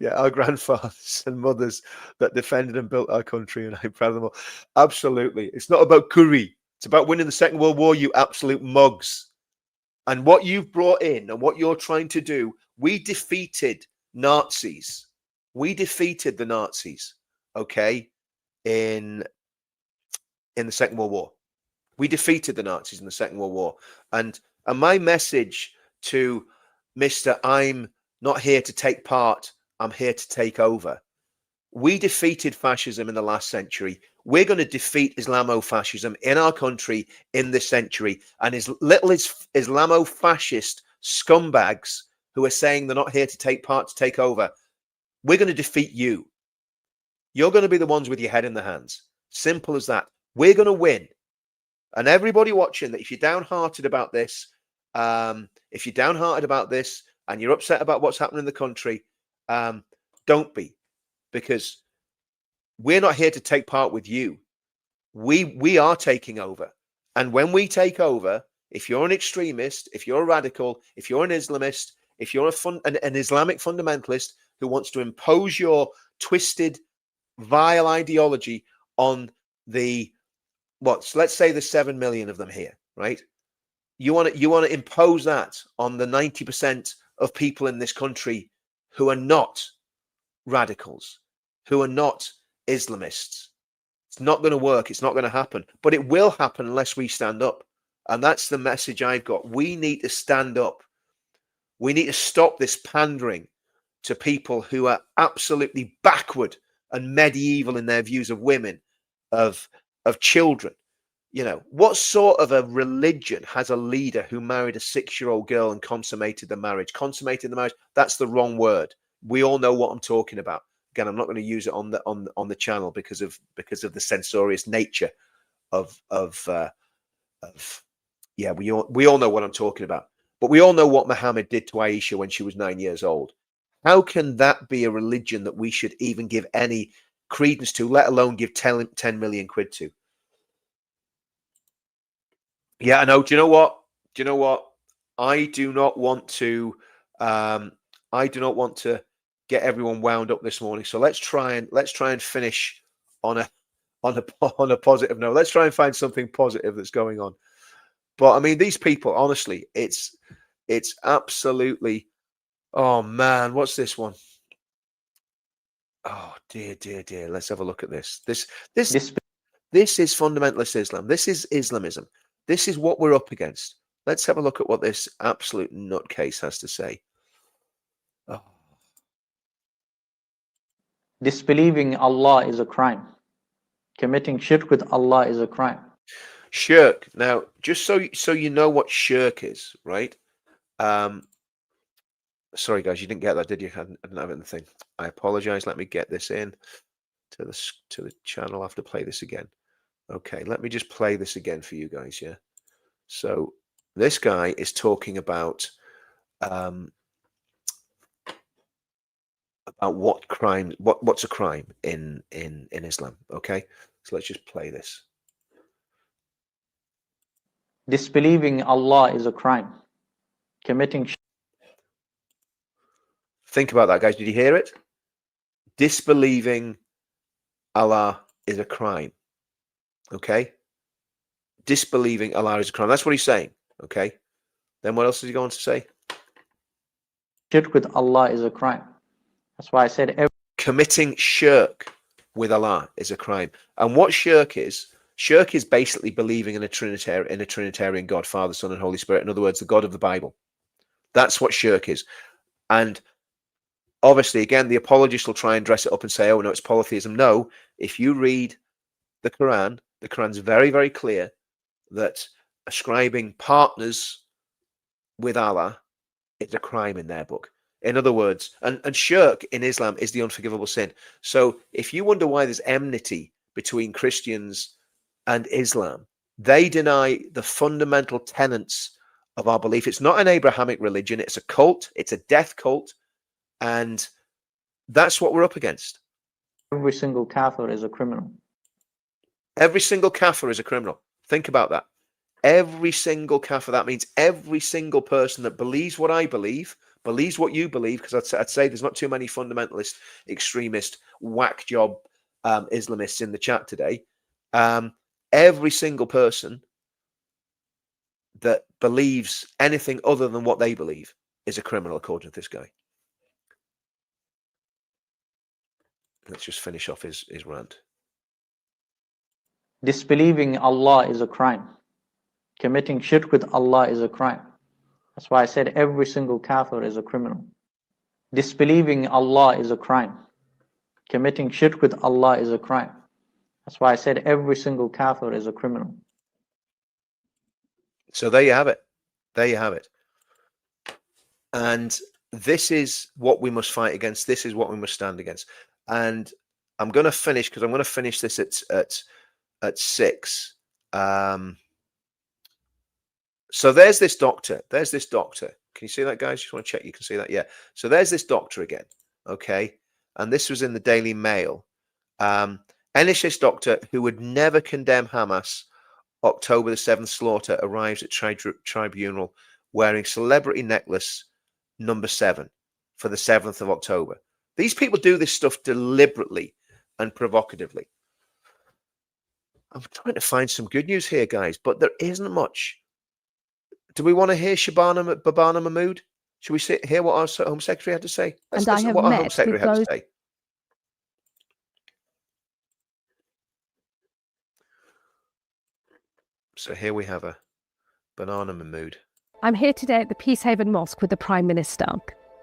Yeah, our grandfathers and mothers that defended and built our country, and I'm proud of them all. Absolutely. It's not about curry. It's about winning the Second World War, you absolute mugs. And what you've brought in and what you're trying to do, we defeated Nazis. We defeated the Nazis, okay, in the Second World War. We defeated the Nazis in the Second World War. And my message to Mr. I'm not here to take part, I'm here to take over. We defeated fascism in the last century. We're going to defeat Islamofascism in our country in this century. And as little Islamofascist scumbags who are saying they're not here to take part, to take over, we're going to defeat you. You're going to be the ones with your head in the hands. Simple as that. We're going to win. And everybody watching, that if you're downhearted about this, and you're upset about what's happening in the country, don't be, because we're not here to take part with you. We are taking over. And when we take over, if you're an extremist, if you're a radical, if you're an Islamist, if you're an Islamic fundamentalist who wants to impose your twisted, vile ideology on let's say the 7 million of them here, right? You want to impose that on the 90% of people in this country who are not radicals, who are not Islamists. It's not going to work. It's not going to happen. But it will happen unless we stand up. And that's the message I've got. We need to stand up. We need to stop this pandering to people who are absolutely backward and medieval in their views of women, of children. You know, what sort of a religion has a leader who married a 6-year-old girl and consummated the marriage? Consummated the marriage, that's the wrong word. We all know what I'm talking about. Again, I'm not going to use it on the channel because of the censorious nature of we all know what I'm talking about. But we all know what Muhammad did to Aisha when she was 9 years old. How can that be a religion that we should even give any credence to, let alone give 10 million quid to? Yeah, I know. Do you know what? I do not want to get everyone wound up this morning. So let's try and finish on a positive note. Let's try and find something positive that's going on. But I mean, these people, honestly, it's absolutely. Oh man, what's this one? Oh dear. Let's have a look at this. This is fundamentalist Islam. This is Islamism. This is what we're up against. Let's have a look at what this absolute nutcase has to say. Oh. Disbelieving Allah is a crime. Committing shirk with Allah is a crime. Shirk. Now, just so you know what shirk is, right? Sorry guys, you didn't get that, did you? I didn't have it in the thing. I apologize. Let me get this in to the channel. I'll have to play this again. Okay, let me just play this again for you guys. Yeah. So this guy is talking about what crime, what's a crime in Islam. Okay, so let's just play this. Disbelieving Allah is a crime. Committing Think about that, guys. Did you hear it? Disbelieving Allah is a crime. Okay? Disbelieving Allah is a crime. That's what he's saying. Okay? Then what else is he going to say? shirk with Allah is a crime. That's why I said Committing shirk with Allah is a crime. And what shirk is basically believing in a Trinitarian God, Father, Son, and Holy Spirit. In other words, the God of the Bible. That's what shirk is. And obviously, again, the apologists will try and dress it up and say, oh, no, it's polytheism. No, if you read the Quran's very, very clear that ascribing partners with Allah is a crime in their book. In other words, and shirk in Islam is the unforgivable sin. So if you wonder why there's enmity between Christians and Islam, they deny the fundamental tenets of our belief. It's not an Abrahamic religion. It's a cult. It's a death cult. And that's what we're up against. every single kafir is a criminal. Every single kafir is a criminal. Think about that. Every single kafir. That means every single person that believes what I believe, believes what you believe, because I'd say there's not too many fundamentalist, extremist, whack job Islamists in the chat today. Every single person that believes anything other than what they believe is a criminal, according to this guy. Let's just finish off his rant. Disbelieving Allah is a crime. Committing shirk with Allah is a crime. That's why I said every single kafir is a criminal. Disbelieving Allah is a crime. Committing shirk with Allah is a crime. That's why I said every single kafir is a criminal. So there you have it. There you have it. And this is what we must fight against. This is what we must stand against. And I'm going to finish, because I'm going to finish this at 6. So there's this doctor. There's this doctor. Can you see that, guys? Just want to check you can see that. Yeah. So there's this doctor again. Okay. And this was in the Daily Mail. NHS doctor who would never condemn Hamas October the 7th slaughter arrives at tribunal wearing celebrity necklace number 7 for the 7th of October. These people do this stuff deliberately and provocatively. I'm trying to find some good news here, guys, but there isn't much. Do we want to hear Babana Mahmood? Should we hear what our Home Secretary had to say? Let's listen what our Home Secretary had to say. So here we have a Banana Mahmood. I'm here today at the Peacehaven Mosque with the Prime Minister.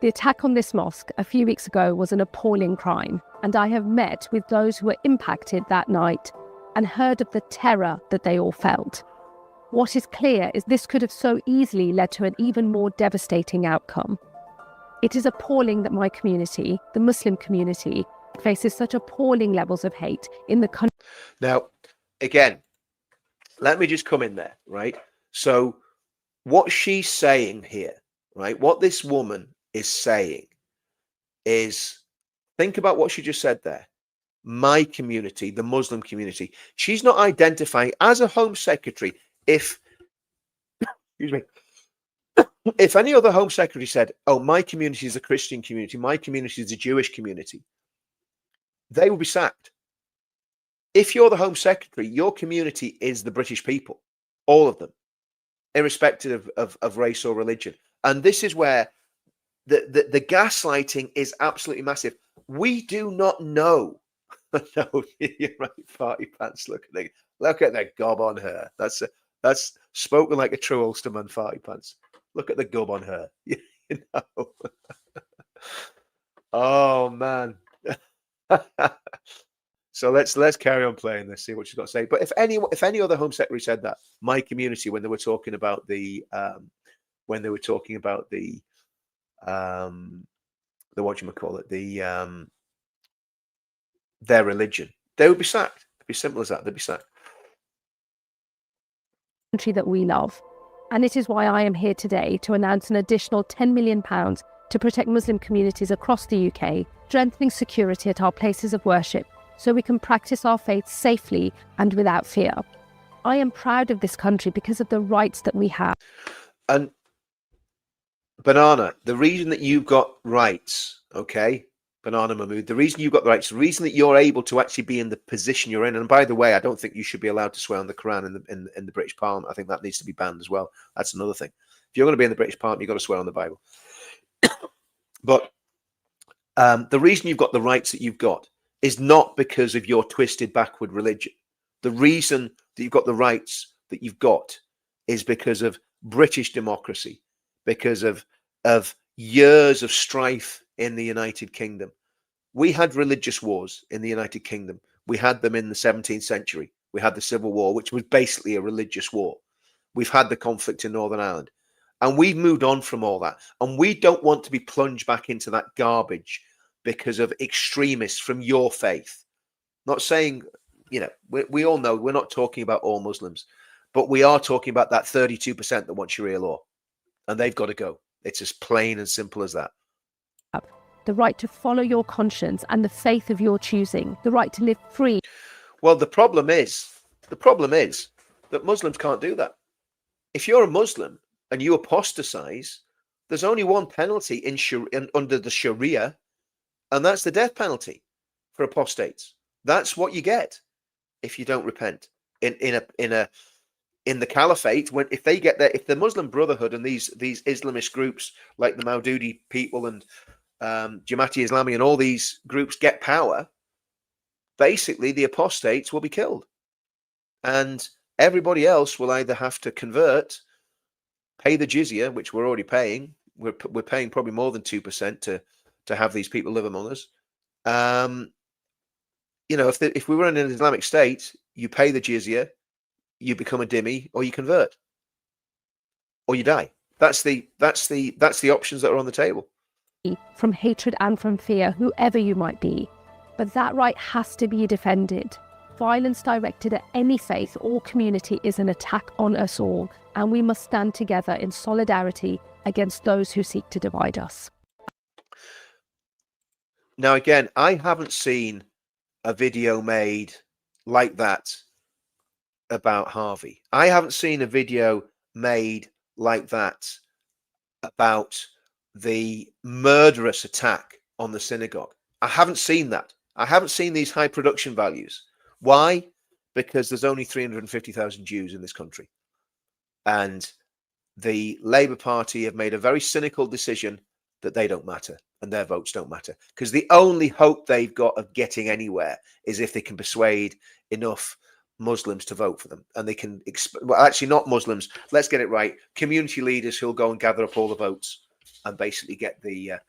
The attack on this mosque a few weeks ago was an appalling crime, and I have met with those who were impacted that night and heard of the terror that they all felt. What is clear is this could have so easily led to an even more devastating outcome. It is appalling that my community, the Muslim community, faces such appalling levels of hate in the country. Now, again, let me just come in there, right? So what she's saying here, right? What this woman is saying is, think about what she just said there. My community, the Muslim community. She's not identifying as a Home Secretary. If, excuse me, if any other Home Secretary said, oh, my community is a Christian community, my community is a Jewish community, they would be sacked. If you're the Home Secretary, your community is the British people, all of them, irrespective of race or religion. And this is where the gaslighting is absolutely massive. We do not know. No, you're right, party pants. Look at the gob on her. That's spoken like a true Ulsterman, farty pants. Look at the gob on her. You know. Oh man. So let's carry on playing this, see what she's got to say. But if any other Home Secretary said that, my community, when they were talking about the whatchamacallit, their religion, they would be sacked. It'd be simple as that. They'd be sacked. Country that we love. And it is why I am here today to announce an additional £10 million to protect Muslim communities across the UK, strengthening security at our places of worship so we can practice our faith safely and without fear. I am proud of this country because of the rights that we have. And Banana, the reason that you've got rights, okay, Banana Mahmood, the reason you've got the rights, the reason that you're able to actually be in the position you're in, and by the way, I don't think you should be allowed to swear on the Quran in the British Parliament. I think that needs to be banned as well. That's another thing. If you're going to be in the British Parliament, you've got to swear on the Bible. But the reason you've got the rights that you've got is not because of your twisted backward religion. The reason that you've got the rights that you've got is because of British democracy, because of years of strife in the United Kingdom. We had religious wars in the United Kingdom. We had them in the 17th century. We had the Civil War, which was basically a religious war. We've had the conflict in Northern Ireland. And we've moved on from all that. And we don't want to be plunged back into that garbage because of extremists from your faith. Not saying, you know, we all know we're not talking about all Muslims, but we are talking about that 32% that want Sharia law. And they've got to go. It's as plain and simple as that. The right to follow your conscience and the faith of your choosing. The right to live free. Well, the problem is that Muslims can't do that. If you're a Muslim and you apostatize, there's only one penalty under the Sharia, and that's the death penalty for apostates. That's what you get if you don't repent. In the caliphate, if the Muslim Brotherhood and these Islamist groups like the Maududi people and Jamaati Islami and all these groups get power, basically the apostates will be killed, and everybody else will either have to convert, pay the jizya, which we're already paying. We're paying probably more than 2% to have these people live among us. You know, if we were in an Islamic state, you pay the jizya, you become a dhimmi, or you convert, or you die. That's the options that are on the table. From hatred and from fear, whoever you might be. But that right has to be defended. Violence directed at any faith or community is an attack on us all, and we must stand together in solidarity against those who seek to divide us. Now, again, I haven't seen a video made like that about Harvey. I haven't seen a video made like that about the murderous attack on the synagogue. I haven't seen that. I haven't seen these high production values. Why? Because there's only 350,000 Jews in this country. And the Labour Party have made a very cynical decision that they don't matter and their votes don't matter. Because the only hope they've got of getting anywhere is if they can persuade enough Muslims to vote for them. And they can, well, actually not Muslims, let's get it right, community leaders who'll go and gather up all the votes and basically get the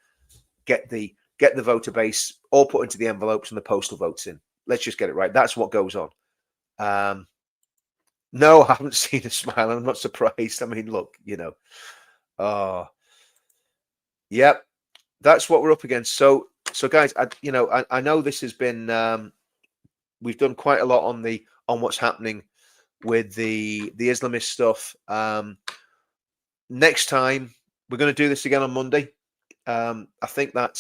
voter base all put into the envelopes and the postal votes in. Let's just get it right. That's what goes on. No, I haven't seen a smile, and I'm not surprised. I mean, look, you know, yep, that's what we're up against. So guys, I know this has been, we've done quite a lot on what's happening with the Islamist stuff. Next time we're going to do this again on Monday. I think that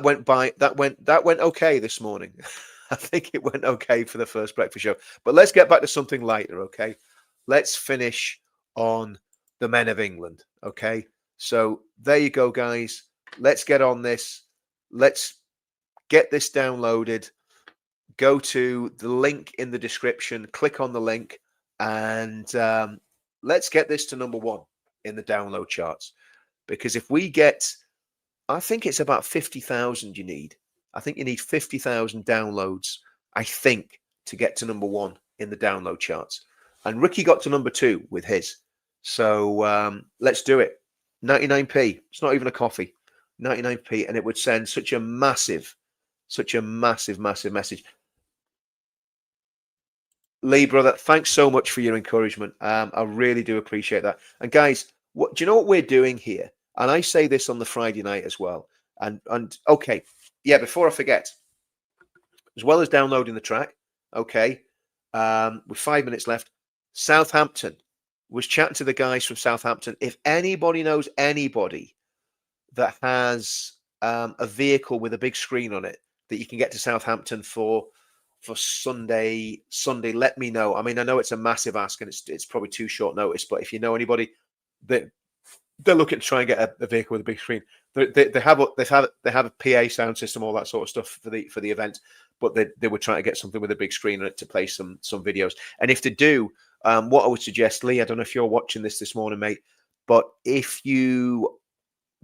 went okay this morning. I think it went okay for the first breakfast show. But let's get back to something lighter, okay? Let's finish on the Men of England, okay? So there you go, guys. Let's get on this. Let's get this downloaded. Go to the link in the description. Click on the link. And let's get this to #1 in the download charts. Because if we get, I think it's about 50,000 you need. I think you need 50,000 downloads, I think, to get to #1 in the download charts. And Ricky got to #2 with his. So let's do it. 99p. It's not even a coffee. 99p. And it would send such a massive Such a massive, massive message. Lee, brother, thanks so much for your encouragement. I really do appreciate that. And guys, what do you know what we're doing here? And I say this on the Friday night as well. And okay, yeah, before I forget, as well as downloading the track, okay, with 5 minutes left, Southampton, was chatting to the guys from Southampton. If anybody knows anybody that has a vehicle with a big screen on it that you can get to Southampton for Sunday, let me know. I mean, I know it's a massive ask and it's probably too short notice, but if you know anybody that they're looking to try and get a vehicle with a big screen, they have a PA sound system, all that sort of stuff for the event, but they were trying to get something with a big screen on it to play some videos. And if they do, what I would suggest, Lee, I don't know if you're watching this morning, mate, but if you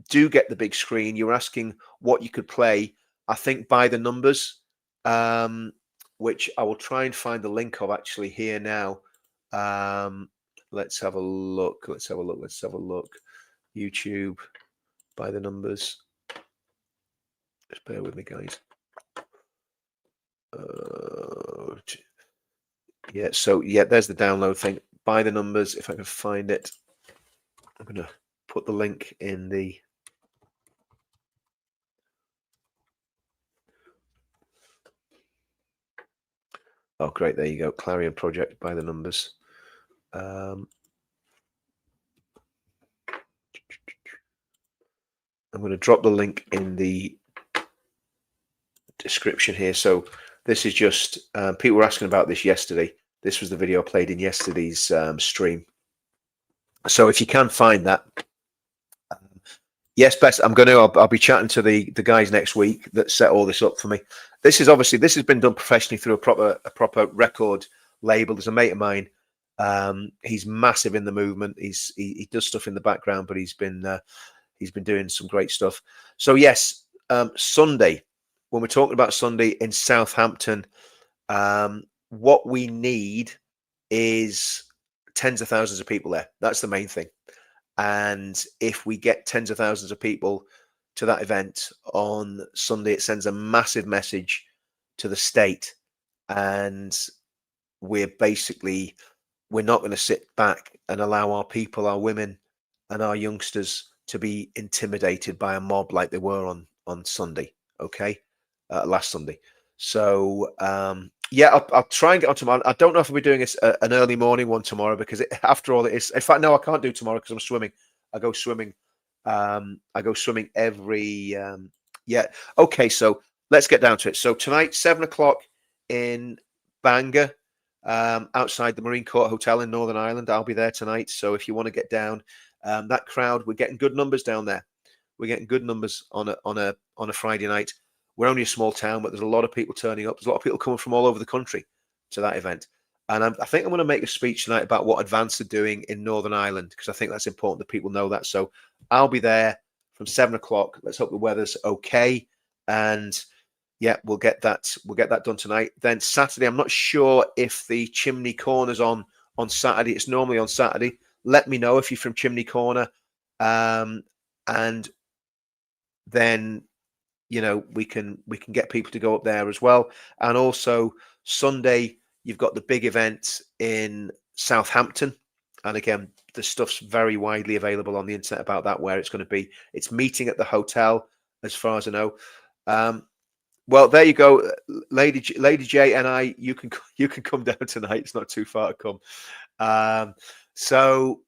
do get the big screen, you're asking what you could play. I think By the Numbers, which I will try and find the link of actually here now. Let's have a look. YouTube, By the Numbers. Just bear with me, guys. Yeah, so yeah, there's the download thing. By the Numbers, if I can find it. I'm going to put the link in the... Oh, great. There you go. Clarion Project, By the Numbers. I'm going to drop the link in the description here. So this is just, people were asking about this yesterday. This was the video I played in yesterday's stream. So if you can find that, yes, best. I'll be chatting to the guys next week that set all this up for me. This has been done professionally through a proper record label. There's a mate of mine. He's massive in the movement. He does stuff in the background, but he's been doing some great stuff. So yes, Sunday, when we're talking about Sunday in Southampton, what we need is tens of thousands of people there. That's the main thing. And if we get tens of thousands of people to that event on Sunday, it sends a massive message to the state. And we're not going to sit back and allow our people, our women and our youngsters to be intimidated by a mob like they were on Sunday. Okay. Last Sunday. So, yeah, I'll try and get on tomorrow. I don't know if I'll be doing an early morning one tomorrow because after all it is. In fact, no, I can't do tomorrow because I'm swimming. I go swimming every. Yeah. Okay. So let's get down to it. So tonight, 7 o'clock in Bangor, outside the Marine Court Hotel in Northern Ireland. I'll be there tonight. So if you want to get down, that crowd, we're getting good numbers down there. We're getting good numbers on a Friday night. We're only a small town, but there's a lot of people turning up. There's a lot of people coming from all over the country to that event. And I think I'm going to make a speech tonight about what Advance are doing in Northern Ireland, because I think that's important that people know that. So I'll be there from 7 o'clock. Let's hope the weather's okay. And yeah, we'll get that done tonight. Then Saturday, I'm not sure if the Chimney Corner's on Saturday. It's normally on Saturday. Let me know if you're from Chimney Corner. And then, you know, we can get people to go up there as well. And also Sunday, you've got the big event in Southampton. And again, the stuff's very widely available on the internet about that, where it's going to be. It's meeting at the hotel, as far as I know. Well, there you go, Lady J and I. You can come down tonight. It's not too far to come. So,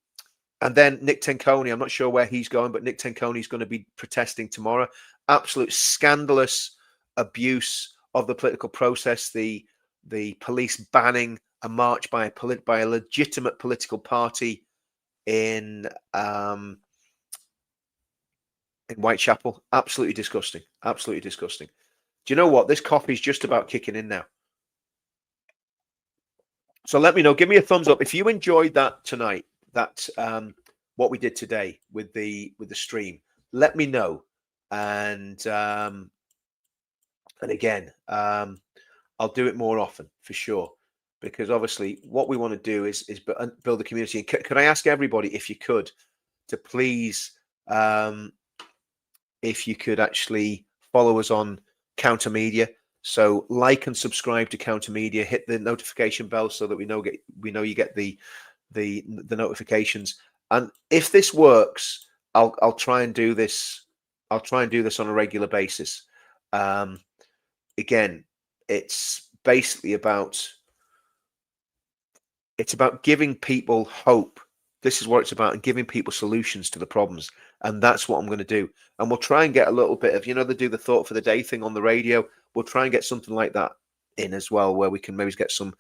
and then Nick Tenconi. I'm not sure where he's going, but Nick Tenconi is going to be protesting tomorrow. Absolute scandalous abuse of the political process. The police banning a march by a legitimate political party in Whitechapel. Absolutely disgusting. Absolutely disgusting. Do you know what? This coffee's just about kicking in now. So let me know. Give me a thumbs up if you enjoyed that tonight. That what we did today with the stream. Let me know. And again, I'll do it more often for sure, because obviously what we want to do is build a community. Could I ask everybody, if you could, to please, if you could actually follow us on Counter Media. So like and subscribe to Counter Media. Hit the notification bell so that we know you get the notifications. And if this works, I'll try and do this. I'll try and do this on a regular basis. Again, it's basically about giving people hope. This is what it's about, and giving people solutions to the problems. And that's what I'm going to do. And we'll try and get a little bit of, they do the thought for the day thing on the radio. We'll try and get something like that in as well, where we can maybe get some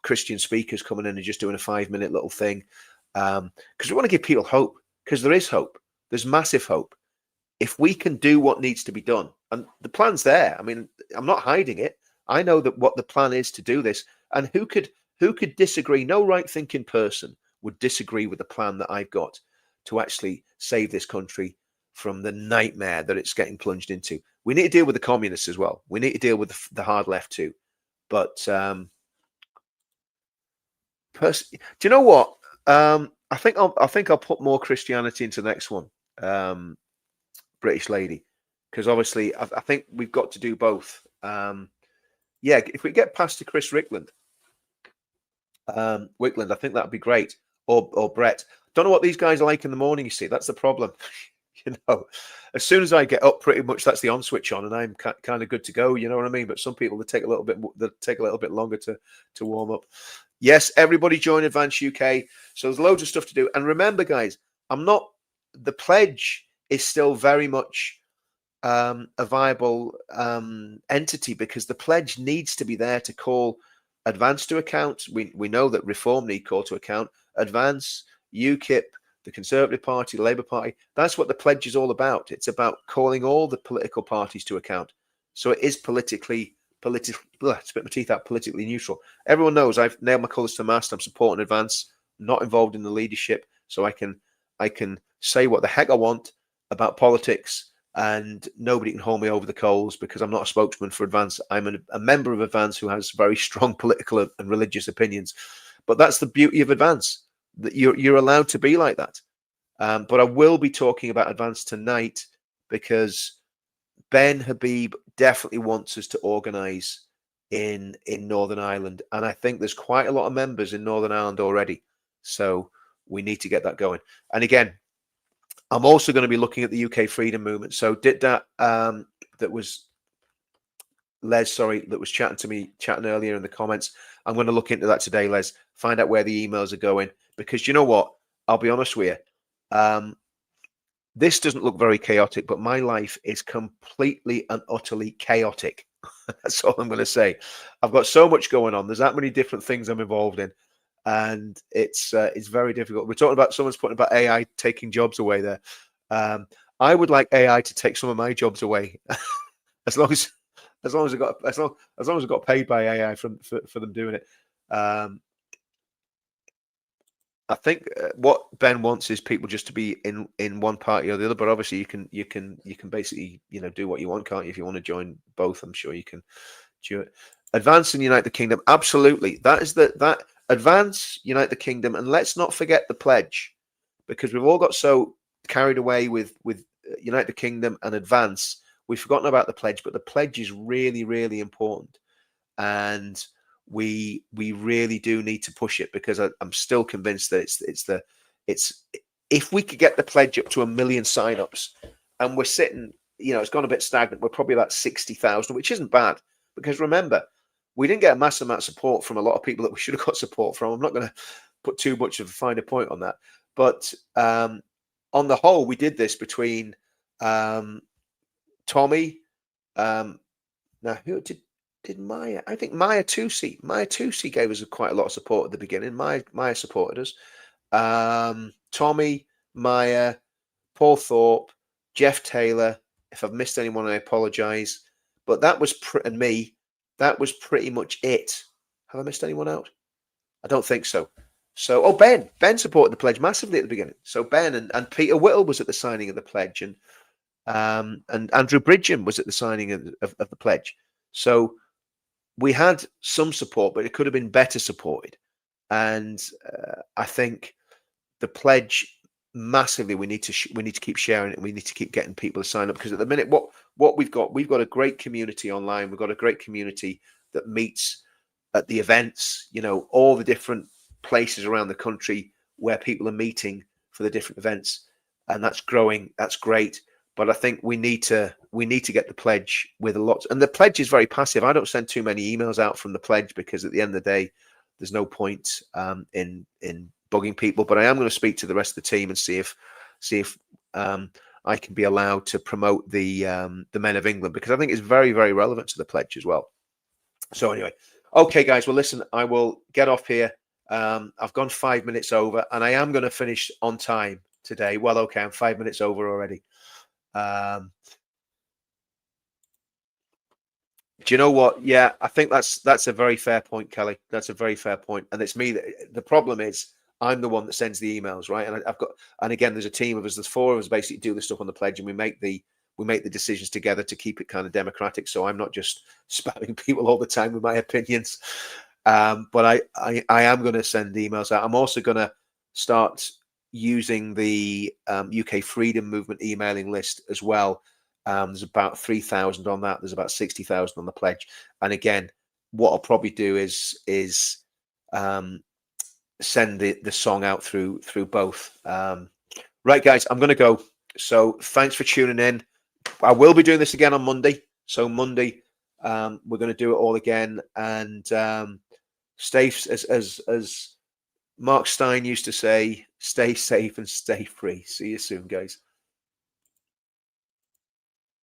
Christian speakers coming in and just doing a 5-minute little thing. Because we want to give people hope, because there is hope. There's massive hope. If we can do what needs to be done, and the plan's there. I mean, I'm not hiding it. I know that what the plan is to do this. And who could disagree? No right-thinking person would disagree with the plan that I've got to actually save this country from the nightmare that it's getting plunged into. We need to deal with the communists as well. We need to deal with the hard left too. But do you know what? I think I'll put more Christianity into the next one, British lady, because obviously I think we've got to do both. Yeah, if we get past to Chris Wickland, I think that'd be great. Or Brett. Don't know what these guys are like in the morning. You see, that's the problem. As soon as I get up, pretty much that's the on switch on, and I'm kind of good to go. You know what I mean? But some people they take a little bit longer to warm up. Yes, everybody join Advance UK. So there's loads of stuff to do. And remember, guys, the pledge is still very much a viable entity, because the pledge needs to be there to call Advance to account. We know that Reform need call to account. Advance, UKIP, the Conservative Party, the Labour Party. That's what the pledge is all about. It's about calling all the political parties to account. So it is politically spit my teeth out, politically neutral. Everyone knows I've nailed my colours to the mast. I'm supporting Advance, not involved in the leadership, so I can say what the heck I want about politics, and nobody can hold me over the coals, because I'm not a spokesman for Advance. I'm a member of Advance who has very strong political and religious opinions. But that's the beauty of Advance, that you're allowed to be like that. But I will be talking about Advance tonight, because Ben Habib definitely wants us to organise in Northern Ireland. And I think there's quite a lot of members in Northern Ireland already. So we need to get that going. And again, I'm also going to be looking at the UK freedom movement. So did that that was Les, that was chatting earlier in the comments. I'm going to look into that today, Les, find out where the emails are going, because you know what? I'll be honest with you. This doesn't look very chaotic, but my life is completely and utterly chaotic. That's all I'm going to say. I've got so much going on. There's that many different things I'm involved in, and it's very difficult. We're talking about someone's putting about AI taking jobs away there. I would like AI to take some of my jobs away, as long as I got paid by AI for them doing it. I think what Ben wants is people just to be in one party or the other. But obviously, you can basically do what you want, can't you? If you want to join both, I'm sure you can do it. Advance and unite the kingdom, absolutely. That is that Advance, unite the kingdom, and let's not forget the pledge, because we've all got so carried away with unite the kingdom and Advance. We've forgotten about the pledge, but the pledge is really, really important, and we really do need to push it, because I'm still convinced that it's if we could get the pledge up to 1 million signups, and we're sitting, it's gone a bit stagnant. We're probably about 60,000, which isn't bad, because remember, we didn't get a massive amount of support from a lot of people that we should have got support from. I'm not going to put too much of a finer point on that, but on the whole, we did this between Tommy. Now, who did Maya? I think Maya Tusi gave us quite a lot of support at the beginning. Maya supported us. Tommy, Maya, Paul Thorpe, Jeff Taylor. If I've missed anyone, I apologise. But that was and me. That was pretty much it. Have I missed anyone out? I don't think so. So, Ben supported the pledge massively at the beginning. So Ben and Peter Whittle was at the signing of the pledge, and Andrew Bridgham was at the signing of the pledge. So we had some support, but it could have been better supported. And I think the pledge massively we need to keep sharing it, and we need to keep getting people to sign up, because at the minute what we've got a great community online. We've got a great community that meets at the events, you know, all the different places around the country where people are meeting for the different events, and that's growing. That's great. But I think we need to get the pledge with a lot, and the pledge is very passive. I don't send too many emails out from the pledge, because at the end of the day, there's no point in bugging people. But I am going to speak to the rest of the team and see if I can be allowed to promote the Men of England, because I think it's very, very relevant to the pledge as well. So anyway, okay, guys. Well, listen, I will get off here. I've gone 5 minutes over, and I am going to finish on time today. Well, okay, I'm 5 minutes over already. Do you know what? Yeah, I think that's a very fair point, Kelly. That's a very fair point. And it's me the problem is I'm the one that sends the emails, right? And and again, there's a team of us. There's 4 of us basically do the stuff on the pledge, and we make the decisions together to keep it kind of democratic. So I'm not just spamming people all the time with my opinions. But I am going to send emails out. I'm also going to start using the UK Freedom Movement emailing list as well. There's about 3,000 on that. There's about 60,000 on the pledge. And again, what I'll probably do is send the song out through both. Right, guys, I'm going to go. So thanks for tuning in. I will be doing this again on Monday. So Monday, we're going to do it all again. And stay, as Mark Stein used to say, stay safe and stay free. See you soon, guys.